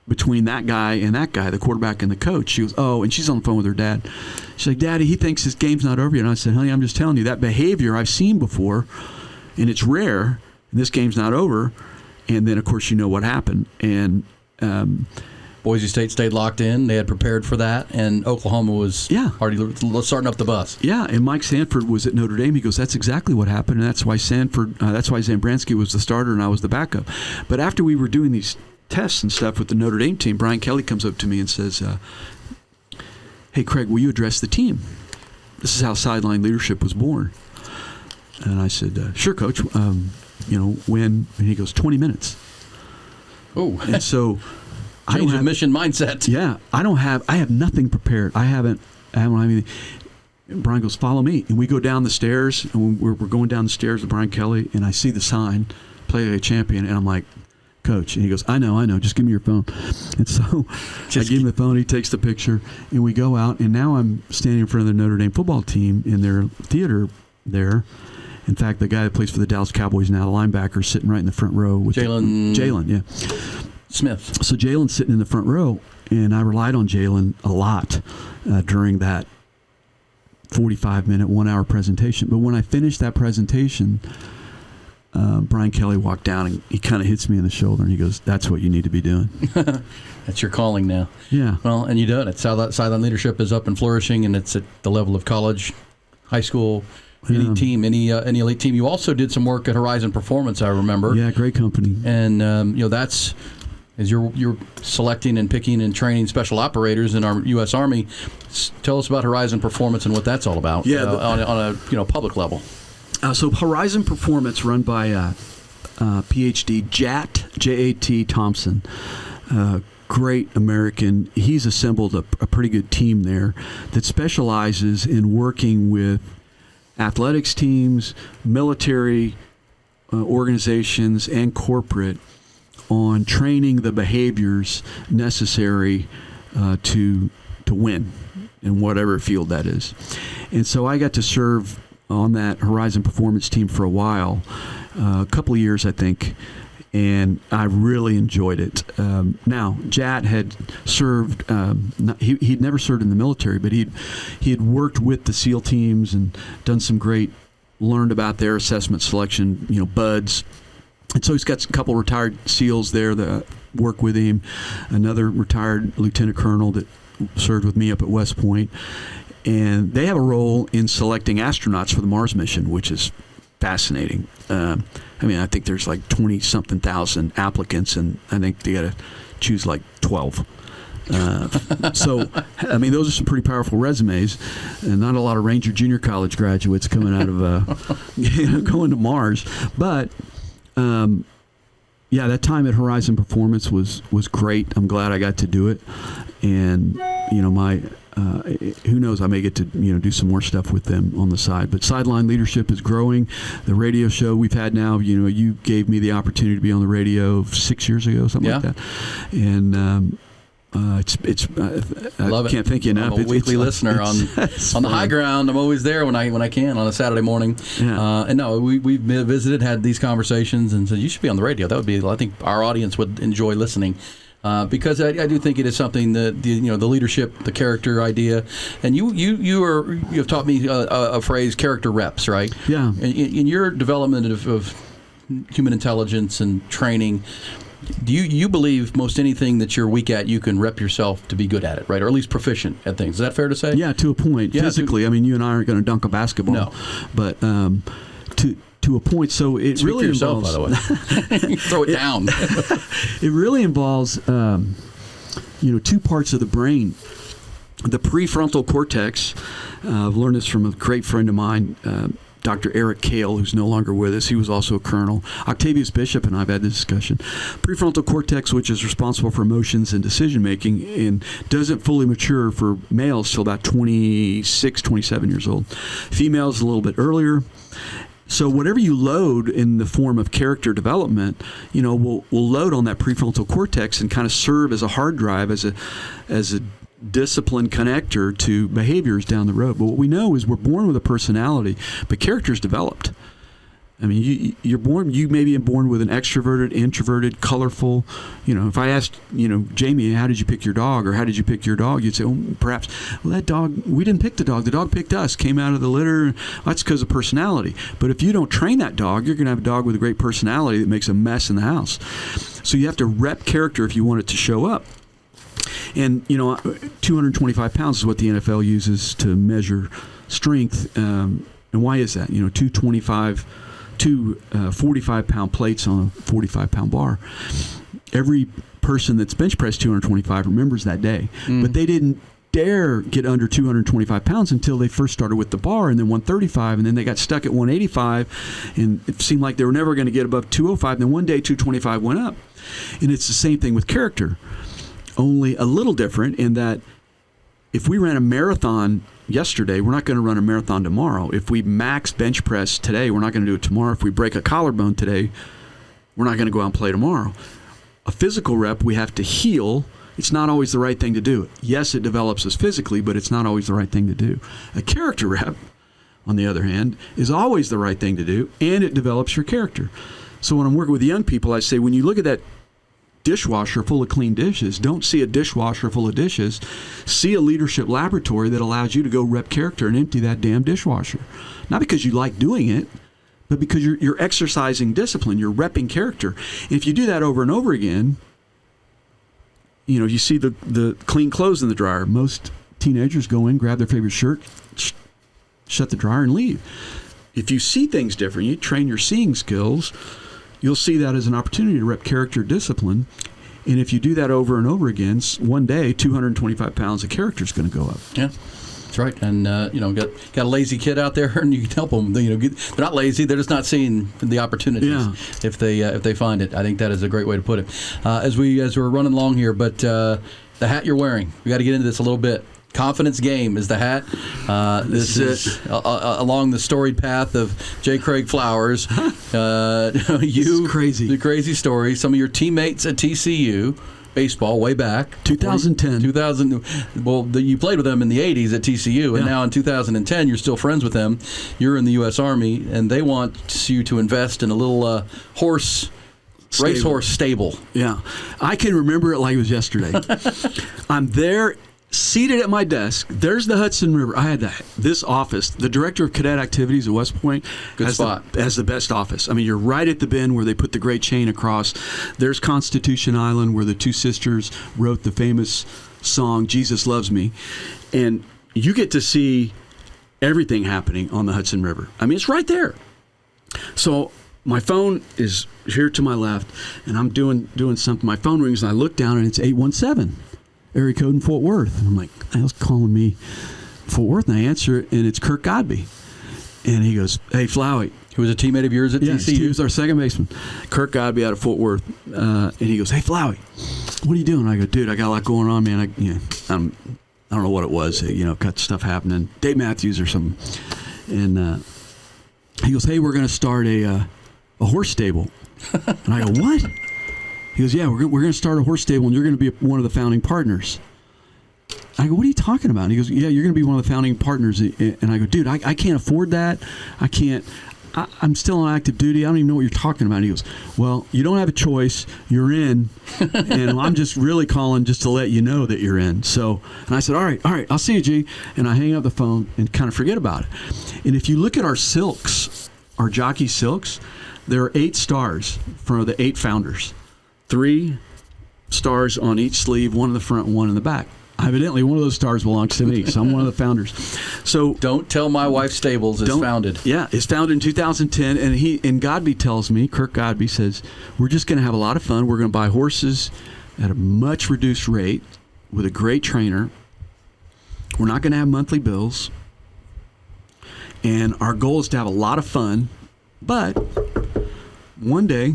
between that guy, the quarterback and the coach. She goes, oh, and she's on the phone with her dad. She's like, Daddy, he thinks this game's not over yet. And I said, honey, I'm just telling you, that behavior I've seen before, and it's rare, and this game's not over. And then, of course, you know what happened. And Boise State stayed locked in. They had prepared for that, and Oklahoma was already starting up the bus. Yeah, and Mike Sanford was at Notre Dame. He goes, that's exactly what happened, and that's why Zambransky was the starter and I was the backup. But after we were doing these tests and stuff with the Notre Dame team, Brian Kelly comes up to me and says, hey, Craig, will you address the team? This is how sideline leadership was born. And I said, sure, Coach. When? And he goes, 20 minutes. Oh, and so change of mission mindset. Yeah, I have nothing prepared. I don't have anything. And Brian goes, follow me. And we go down the stairs, and we're going down the stairs with Brian Kelly, and I see the sign, play like a champion, and I'm like, Coach. And he goes, I know, just give me your phone. And so I give him the phone, he takes the picture, and we go out, and now I'm standing in front of the Notre Dame football team in their theater there. In fact, the guy that plays for the Dallas Cowboys now, the linebacker, is sitting right in the front row with Jalen, yeah. Smith. So Jalen's sitting in the front row, and I relied on Jalen a lot during that 45-minute, 1-hour presentation. But when I finished that presentation, Brian Kelly walked down, and he kind of hits me in the shoulder, and he goes, that's what you need to be doing. That's your calling now. Yeah. Well, and you do it. Sideline leadership is up and flourishing, and it's at the level of college, high school, any team, any elite team. You also did some work at Horizon Performance, I remember. Yeah, great company. And that's as you're selecting and picking and training special operators in our U.S. Army. Tell us about Horizon Performance and what that's all about. Yeah, on a public level. So Horizon Performance, run by PhD J.A.T. Thompson. Great American. He's assembled a pretty good team there that specializes in working with athletics teams, military organizations, and corporate on training the behaviors necessary to win in whatever field that is. And so I got to serve on that Horizon Performance team for a while, a couple of years, I think, and I really enjoyed it. Now, Jat had served, he'd never served in the military, but he had worked with the SEAL teams and done some learned about their assessment selection, buds. And so he's got a couple retired SEALs there that work with him, another retired lieutenant colonel that served with me up at West Point. And they have a role in selecting astronauts for the Mars mission, which is fascinating. I think there's like 20-something thousand applicants, and I think they got to choose like 12. So, those are some pretty powerful resumes, and not a lot of Ranger Junior College graduates coming out of going to Mars. But that time at Horizon Performance was great. I'm glad I got to do it, and who knows, I may get to do some more stuff with them on the side. But Sideline Leadership is growing. The radio show we've had now, you gave me the opportunity to be on the radio 6 years ago, something like that. And I can't thank you enough. I'm a weekly listener on the high ground. I'm always there when I can on a Saturday morning. Yeah. And no, we've visited, had these conversations, and said you should be on the radio. That would be, I think our audience would enjoy listening. Because I do think it is something that the leadership, the character idea, and you have taught me a phrase, character reps, right? Yeah. In your development of human intelligence and training, you believe most anything that you're weak at, you can rep yourself to be good at it, right? Or at least proficient at things. Is that fair to say? Yeah, to a point. Yeah, physically, I mean, you and I aren't going to dunk a basketball. No. But to a point. So it Speak really for yourself, involves, by the way. Throw it down. It really involves, two parts of the brain. The prefrontal cortex. I've learned this from a great friend of mine, Dr. Eric Kale, who's no longer with us. He was also a colonel. Octavius Bishop and I have had this discussion. Prefrontal cortex, which is responsible for emotions and decision making, and doesn't fully mature for males till about 26, 27 years old. Females a little bit earlier. So whatever you load in the form of character development, will load on that prefrontal cortex and kind of serve as a hard drive, as a discipline connector to behaviors down the road. But what we know is we're born with a personality, but character's developed. I mean, you may be born with an extroverted, introverted, colorful. If I asked, Jamie, how did you pick your dog, or how did you pick your dog? You'd say, perhaps, that dog, we didn't pick the dog. The dog picked us, came out of the litter. That's because of personality. But if you don't train that dog, you're going to have a dog with a great personality that makes a mess in the house. So you have to rep character if you want it to show up. And, 225 pounds is what the NFL uses to measure strength. And why is that? 45-pound plates on a 45-pound bar. Every person that's bench pressed 225 remembers that day. But they didn't dare get under 225 pounds until they first started with the bar, and then 135, and then they got stuck at 185, and it seemed like they were never going to get above 205. And then one day 225 went up. And it's the same thing with character, only a little different in that if we ran a marathon yesterday, we're not going to run a marathon tomorrow. If we max bench press today, we're not going to do it tomorrow. If we break a collarbone today, we're not going to go out and play tomorrow. A physical rep, we have to heal. It's not always the right thing to do. Yes, it develops us physically, but it's not always the right thing to do. A character rep, on the other hand, is always the right thing to do, and it develops your character. So when I'm working with young people, I say, when you look at that dishwasher full of clean dishes, don't see a dishwasher full of dishes. See a leadership laboratory that allows you to go rep character and empty that damn dishwasher. Not because you like doing it, but because you're exercising discipline. You're repping character. And if you do that over and over again, you see the clean clothes in the dryer. Most teenagers go in, grab their favorite shirt, shut the dryer, and leave. If you see things different, you train your seeing skills, you'll see that as an opportunity to rep character discipline. And if you do that over and over again, one day, 225 pounds of character is going to go up. Yeah, that's right. And, got a lazy kid out there, and you can help them. They're not lazy. They're just not seeing the opportunities if they find it. I think that is a great way to put it. As we're running along here, but the hat you're wearing, we got to get into this a little bit. Confidence Game is the hat. This is along the storied path of J. Craig Flowers. Crazy. The crazy story. Some of your teammates at TCU, baseball, way back. 2010. 2000. Well, you played with them in the 80s at TCU, and now in 2010, you're still friends with them. You're in the U.S. Army, and they want you to invest in a little racehorse stable. Yeah. I can remember it like it was yesterday. I'm there, seated at my desk. There's the Hudson River. I had this office. The director of cadet activities at West Point has the best office. I mean, you're right at the bend where they put the Great Chain across. There's Constitution Island, where the two sisters wrote the famous song "Jesus Loves Me," and you get to see everything happening on the Hudson River. I mean, it's right there. So my phone is here to my left, and I'm doing something. My phone rings, and I look down, and it's 817. Area code in Fort Worth. And I'm like, "Who's calling me Fort Worth?" And I answer it, and it's Kirk Godby. And he goes, "Hey, Flowey." Who was a teammate of yours at TCU? He was our second baseman. Kirk Godby out of Fort Worth. And he goes, "Hey, Flowey, what are you doing?" I go, "Dude, I got a lot going on, man. I don't know what it was. Got stuff happening. Dave Matthews or something." And he goes, "Hey, we're going to start a horse stable." And I go, "What?" He goes, "Yeah, we're going to start a horse stable, and you're going to be one of the founding partners." I go, "What are you talking about?" And he goes, "Yeah, you're going to be one of the founding partners." And I go, "Dude, I can't afford that. I can't. I'm still on active duty. I don't even know what you're talking about." And he goes, "Well, you don't have a choice. You're in, and I'm just really calling just to let you know that you're in." So, and I said, all right, I'll see you, G." And I hang up the phone and kind of forget about it. And if you look at our silks, our jockey silks, there are 8 stars for the 8 founders. 3 stars on each sleeve, one in the front, one in the back. Evidently, one of those stars belongs to me, so I'm one of the founders. So don't tell my wife Stables is founded. Yeah, it's founded in 2010, and Godby tells me, Kirk Godby says, we're just going to have a lot of fun. We're going to buy horses at a much reduced rate with a great trainer. We're not going to have monthly bills, and our goal is to have a lot of fun. But one day,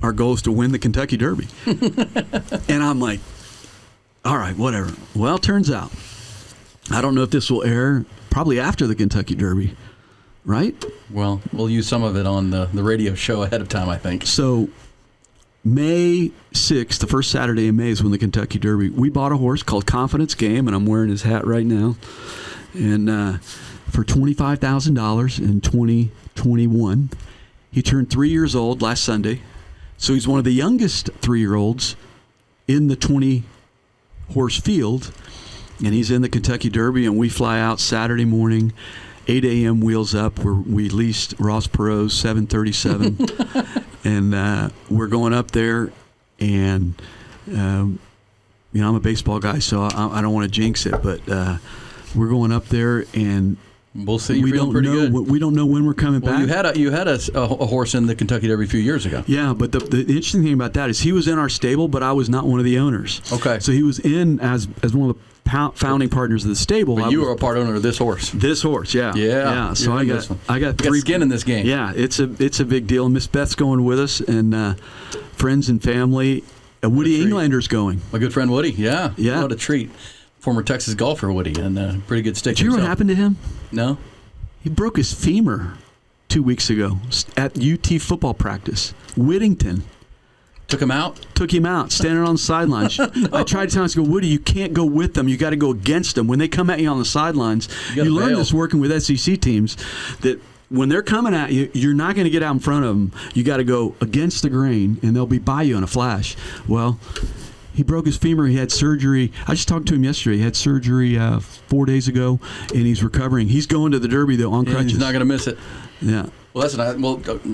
our goal is to win the Kentucky Derby. And I'm like, all right, whatever. Well, turns out, I don't know if this will air probably after the Kentucky Derby, right? Well, we'll use some of it on the radio show ahead of time, I think. So May 6th, the first Saturday in May is when the Kentucky Derby. We bought a horse called Confidence Game, and I'm wearing his hat right now. And for $25,000 in 2021, he turned 3 years old last Sunday. So he's one of the youngest 3-year-olds in the 20-horse field, and he's in the Kentucky Derby, and we fly out Saturday morning, 8 a.m. wheels up. We leased Ross Perot's 737, and we're going up there, and I'm a baseball guy, so I don't want to jinx it, but we're going up there, and we'll see. We don't know. We don't know when we're coming back. You had a horse in the Kentucky Derby a few years ago. Yeah, but the interesting thing about that is he was in our stable, but I was not one of the owners. Okay. So he was in as one of the founding partners of the stable. But you were a part owner of this horse. This horse, yeah. Yeah. So I got 3 skin in this game. Yeah, it's a big deal. Miss Beth's going with us, and friends and family. Woody Englander's going. My good friend Woody. Yeah. Yeah. What a treat. Former Texas golfer Woody, and pretty good stick. Did you know what happened to him? No. He broke his femur 2 weeks ago at UT football practice. Whittington. Took him out, standing on the sidelines. I tried to tell him, I go, Woody, you can't go with them. You got to go against them. When they come at you on the sidelines, you learn this working with SEC teams, that when they're coming at you, you're not going to get out in front of them. You got to go against the grain, and they'll be by you in a flash. Well, he broke his femur. He had surgery. I just talked to him yesterday. He had surgery 4 days ago, and he's recovering. He's going to the Derby, though, on crutches. He's not going to miss it. Yeah. Well,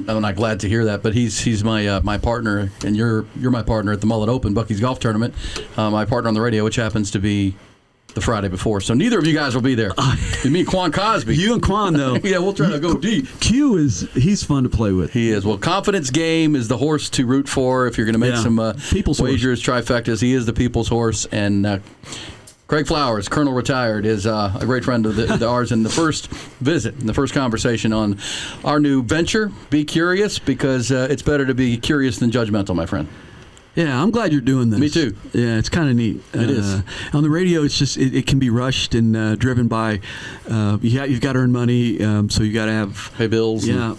I'm not glad to hear that, but he's my partner, and you're my partner at the Mullet Open, Bucky's golf tournament. My partner on the radio, which happens to be the Friday before. So neither of you guys will be there. Me and Quan Cosby. You and Quan, though. Yeah, we'll try to go deep. He's fun to play with. He is. Well, Confidence Game is the horse to root for if you're going to make some people's wagers, trifectas. He is the people's horse, and Craig Flowers, Colonel Retired, is a great friend of ours. And the first visit, the first conversation on our new venture, Be Curious, because it's better to be curious than judgmental, my friend. Yeah, I'm glad you're doing this. Me too. Yeah, it's kind of neat. It is. On the radio, it's just it can be rushed and driven by. You've got to earn money, so you got to have pay bills. Yeah,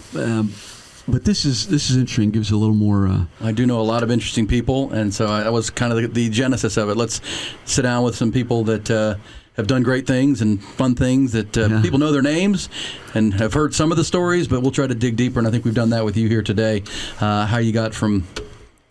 but this is interesting. It gives a little more. I do know a lot of interesting people, and so that was kind of the genesis of it. Let's sit down with some people that have done great things and fun things that people know their names and have heard some of the stories, but we'll try to dig deeper, and I think we've done that with you here today. How you got from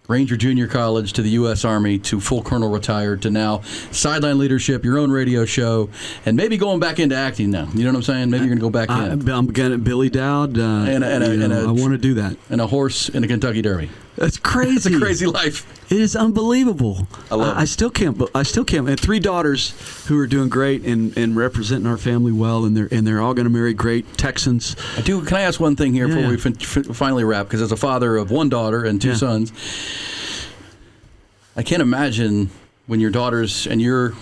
Ranger Junior College to the U.S. Army to full Colonel Retired to now sideline leadership, your own radio show, and maybe going back into acting now. You know what I'm saying? Maybe you're going to go back in. I'm going to Billy Dowd. I want to do that. And a horse in a Kentucky Derby. That's crazy. It's a crazy life. It is unbelievable. I love it. I still can't. And 3 daughters who are doing great and representing our family well, and they're all going to marry great Texans. Can I ask one thing here before we finally wrap? Because as a father of 1 daughter and 2 sons, I can't imagine when your daughters and you're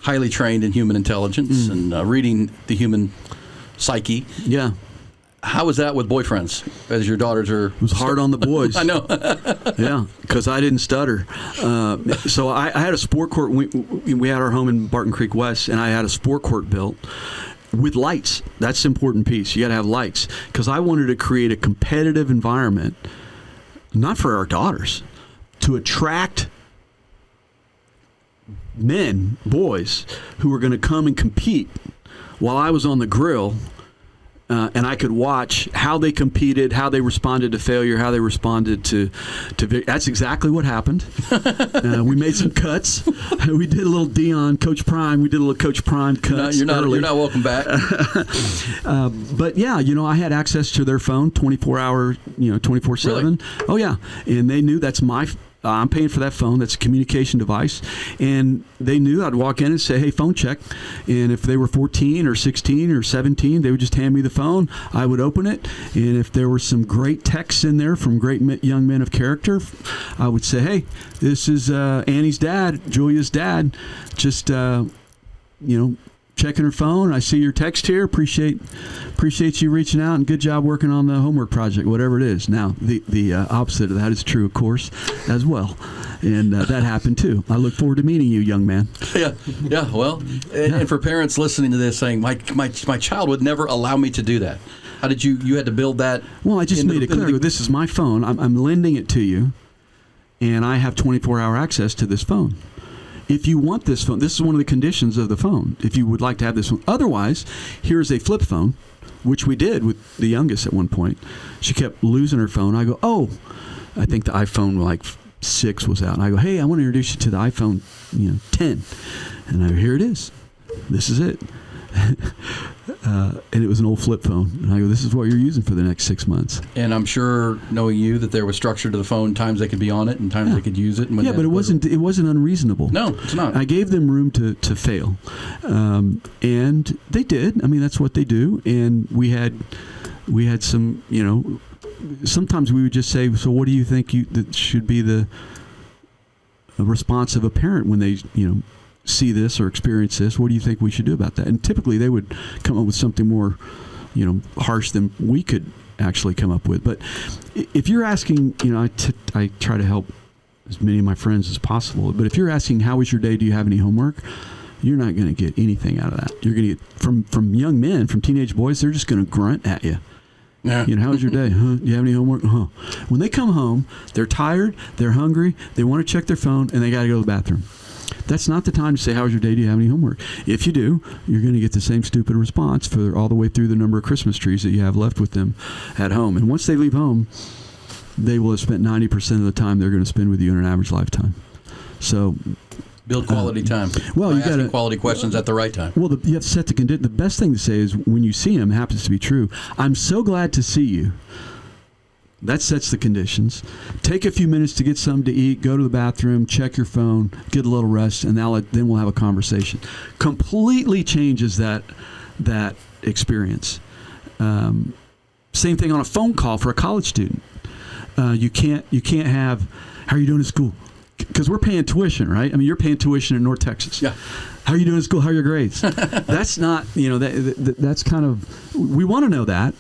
highly trained in human intelligence and reading the human psyche. Yeah. How was that with boyfriends as your daughters are? It was hard on the boys. I know. Yeah, because I didn't stutter. So I had a sport court. We had our home in Barton Creek West, and I had a sport court built with lights. That's the important piece. You got to have lights, because I wanted to create a competitive environment, not for our daughters, to attract men, boys, who were going to come and compete while I was on the grill. And I could watch how they competed, how they responded to failure, how they responded to that's exactly what happened. We made some cuts. We did a little Dion, Coach Prime. We did a little Coach Prime cuts. You're not welcome back. But yeah, I had access to their phone 24/7. Really? Oh yeah, and they knew that's my I'm paying for that phone. That's a communication device. And they knew I'd walk in and say, hey, phone check. And if they were 14 or 16 or 17, they would just hand me the phone. I would open it. And if there were some great texts in there from great young men of character, I would say, hey, this is Annie's dad, Julia's dad. Just, checking her phone. I see your text here. Appreciate you reaching out, and good job working on the homework project, whatever it is. Now, the opposite of that is true, of course, as well. And that happened too. I look forward to meeting you, young man. Yeah. Well, and for parents listening to this saying, my child would never allow me to do that. How did you had to build that? Well, I just made it clear. This is my phone. I'm lending it to you, and I have 24-hour access to this phone. If you want this phone, this is one of the conditions of the phone, if you would like to have this phone. Otherwise, here's a flip phone, which we did with the youngest at one point. She kept losing her phone. I go, I think the iPhone 6 was out. And I go, hey, I want to introduce you to the iPhone 10. And I go, here it is. This is it. And it was an old flip phone. And I go, this is what you're using for the next 6 months. And I'm sure, knowing you, that there was structure to the phone, times they could be on it and times they could use it. And but it wasn't unreasonable. No, it's not. I gave them room to fail. And they did. I mean, that's what they do. And we had some, sometimes we would just say, so what do you think that should be the response of a parent when they, see this or experience this? What do you think we should do about that? And typically they would come up with something more, harsh than we could actually come up with. But if you're asking, I try to help as many of my friends as possible. But if you're asking, how was your day? Do you have any homework? You're not going to get anything out of that. You're going to get from young men, from teenage boys, they're just going to grunt at you. Yeah. How was your day? Huh? Do you have any homework? Huh? When they come home, they're tired, they're hungry, they want to check their phone, and they got to go to the bathroom. That's not the time to say, how was your day? Do you have any homework? If you do, you're going to get the same stupid response for all the way through the number of Christmas trees that you have left with them at home. And once they leave home, they will have spent 90% of the time they're going to spend with you in an average lifetime. So build quality time. Well, you got quality questions at the right time. Well, you have to set the condition. The best thing to say is when you see him, happens to be true, I'm so glad to see you. That sets the conditions. Take a few minutes to get something to eat, go to the bathroom, check your phone, get a little rest, and then we'll have a conversation. Completely changes that experience. Same thing on a phone call for a college student. You can't have, how are you doing at school? Because we're paying tuition, right? I mean, you're paying tuition in North Texas. Yeah. How are you doing at school? How are your grades? That's not, that's kind of, we want to know that.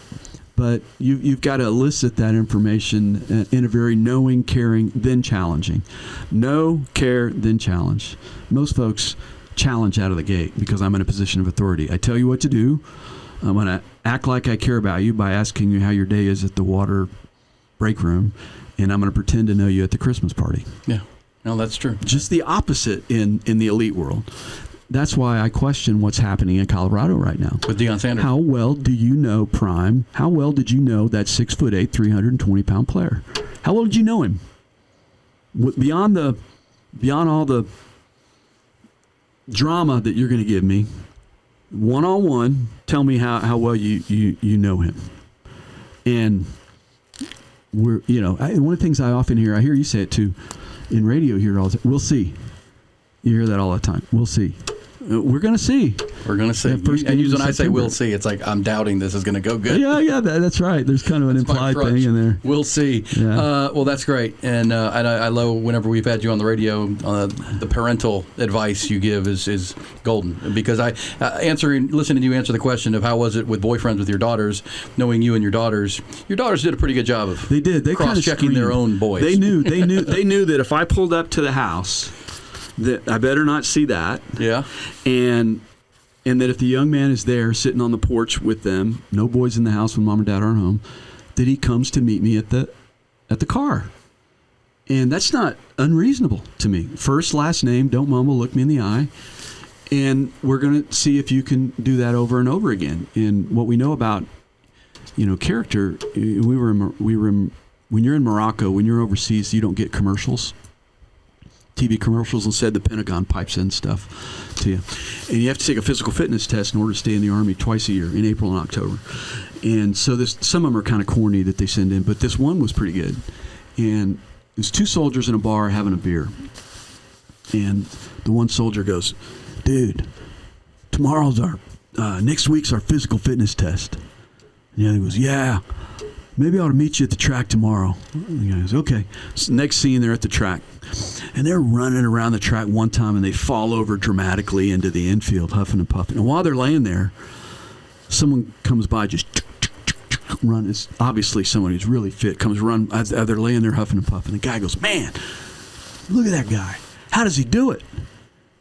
But you've got to elicit that information in a very knowing, caring, then challenging. Know, care, then challenge. Most folks challenge out of the gate because I'm in a position of authority. I tell you what to do. I'm going to act like I care about you by asking you how your day is at the water break room, and I'm going to pretend to know you at the Christmas party. Yeah, no, that's true. Just the opposite in the elite world. That's why I question what's happening in Colorado right now. With Deion Sanders. How well do you know Prime? How well did you know that 6'8", 320-pound player? How well did you know him? Beyond all the drama that you're going to give me, one-on-one, tell me how well you know him. And one of the things I often hear, I hear you say it too, in radio here all the time. We'll see. You hear that all the time. We'll see. We're going to see. We're going to see. And usually when I say we'll see, it's like I'm doubting this is going to go good. Yeah, that's right. There's kind of an implied thing in there. We'll see. Yeah. Well, that's great. And I love whenever we've had you on the radio, the parental advice you give is golden. Because listening to you answer the question of how was it with boyfriends with your daughters, knowing you and your daughters did a pretty good job of they cross-checking their own boys. They knew that if I pulled up to the house, that I better not see that. Yeah. And that if the young man is there sitting on the porch with them, no boys in the house when mom and dad aren't home, that he comes to meet me at the car. And that's not unreasonable to me. First, last name, don't mumble, look me in the eye. And we're going to see if you can do that over and over again. And what we know about, character, when you're in Morocco, when you're overseas, you don't get commercials. TV commercials. Instead, the Pentagon pipes in stuff to you. And you have to take a physical fitness test in order to stay in the Army twice a year, in April and October. And so some of them are kind of corny that they send in, but this one was pretty good. And there's two soldiers in a bar having a beer. And the one soldier goes, dude, tomorrow's next week's our physical fitness test. And the other goes, yeah, maybe I ought to meet you at the track tomorrow. And the guy goes, okay. So next scene, they're at the track. And they're running around the track one time, and they fall over dramatically into the infield, huffing and puffing. And while they're laying there, someone comes by, just run. It's obviously someone who's really fit, comes run as they're laying there huffing and puffing. The guy goes, man, look at that guy. How does he do it?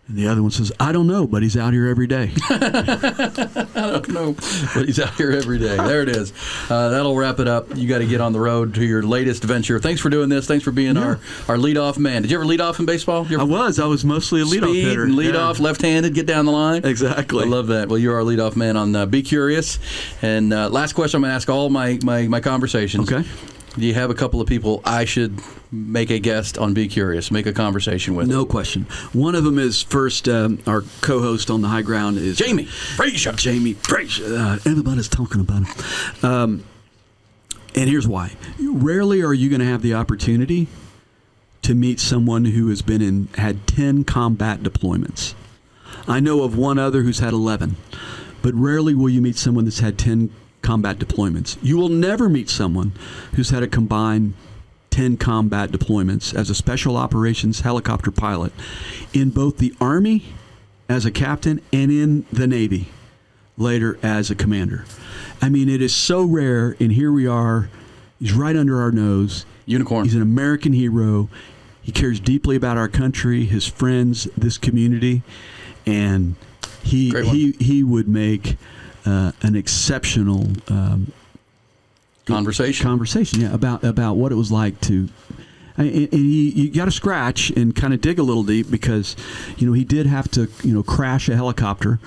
And the other one says, I don't know, but he's out here every day. I don't know, but he's out here every day. There it is. That'll wrap it up. You got to get on the road to your latest venture. Thanks for doing this. Thanks for being our leadoff man. Did you ever lead off in baseball? I was mostly a leadoff hitter. Speed and lead off, left-handed, get down the line. Exactly. I love that. Well, you're our leadoff man on Be Curious. And last question I'm going to ask all my conversations. Okay. Do you have a couple of people I should make a guest on Be Curious, make a conversation with? No question. One of them is first, our co-host on the high ground is Jamie Frazier. Jamie Frazier. Everybody's talking about him. And here's why. Rarely are you going to have the opportunity to meet someone who has had 10 combat deployments. I know of one other who's had 11, but rarely will you meet someone that's had 10 combat deployments. You will never meet someone who's had a combined 10 combat deployments as a special operations helicopter pilot in both the Army as a captain and in the Navy later as a commander. I mean, it is so rare, and here we are. He's right under our nose. Unicorn. He's an American hero. He cares deeply about our country, his friends, this community, and he would make an exceptional conversation, yeah, about what it was like to. And you got to scratch and kind of dig a little deep because, he did have to, crash a helicopter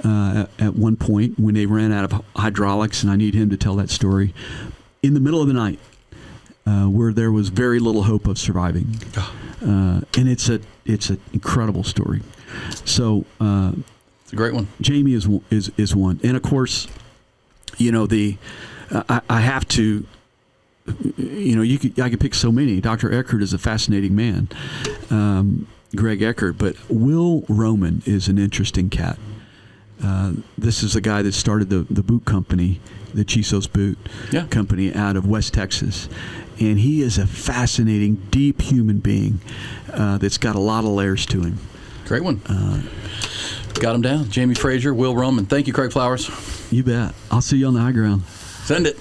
at one point when they ran out of hydraulics, and I need him to tell that story in the middle of the night, where there was very little hope of surviving, and it's an incredible story. So. A great one. Jamie is one, and of course, I have to. I could pick so many. Dr. Eckert is a fascinating man, Greg Eckert, but Will Roman is an interesting cat. This is a guy that started the boot company, the Chiso's Boot Company out of West Texas, and he is a fascinating, deep human being that's got a lot of layers to him. Great one. Got him down. Jamie Frazier, Will Roman. Thank you, Craig Flowers. You bet. I'll see you on the high ground. Send it.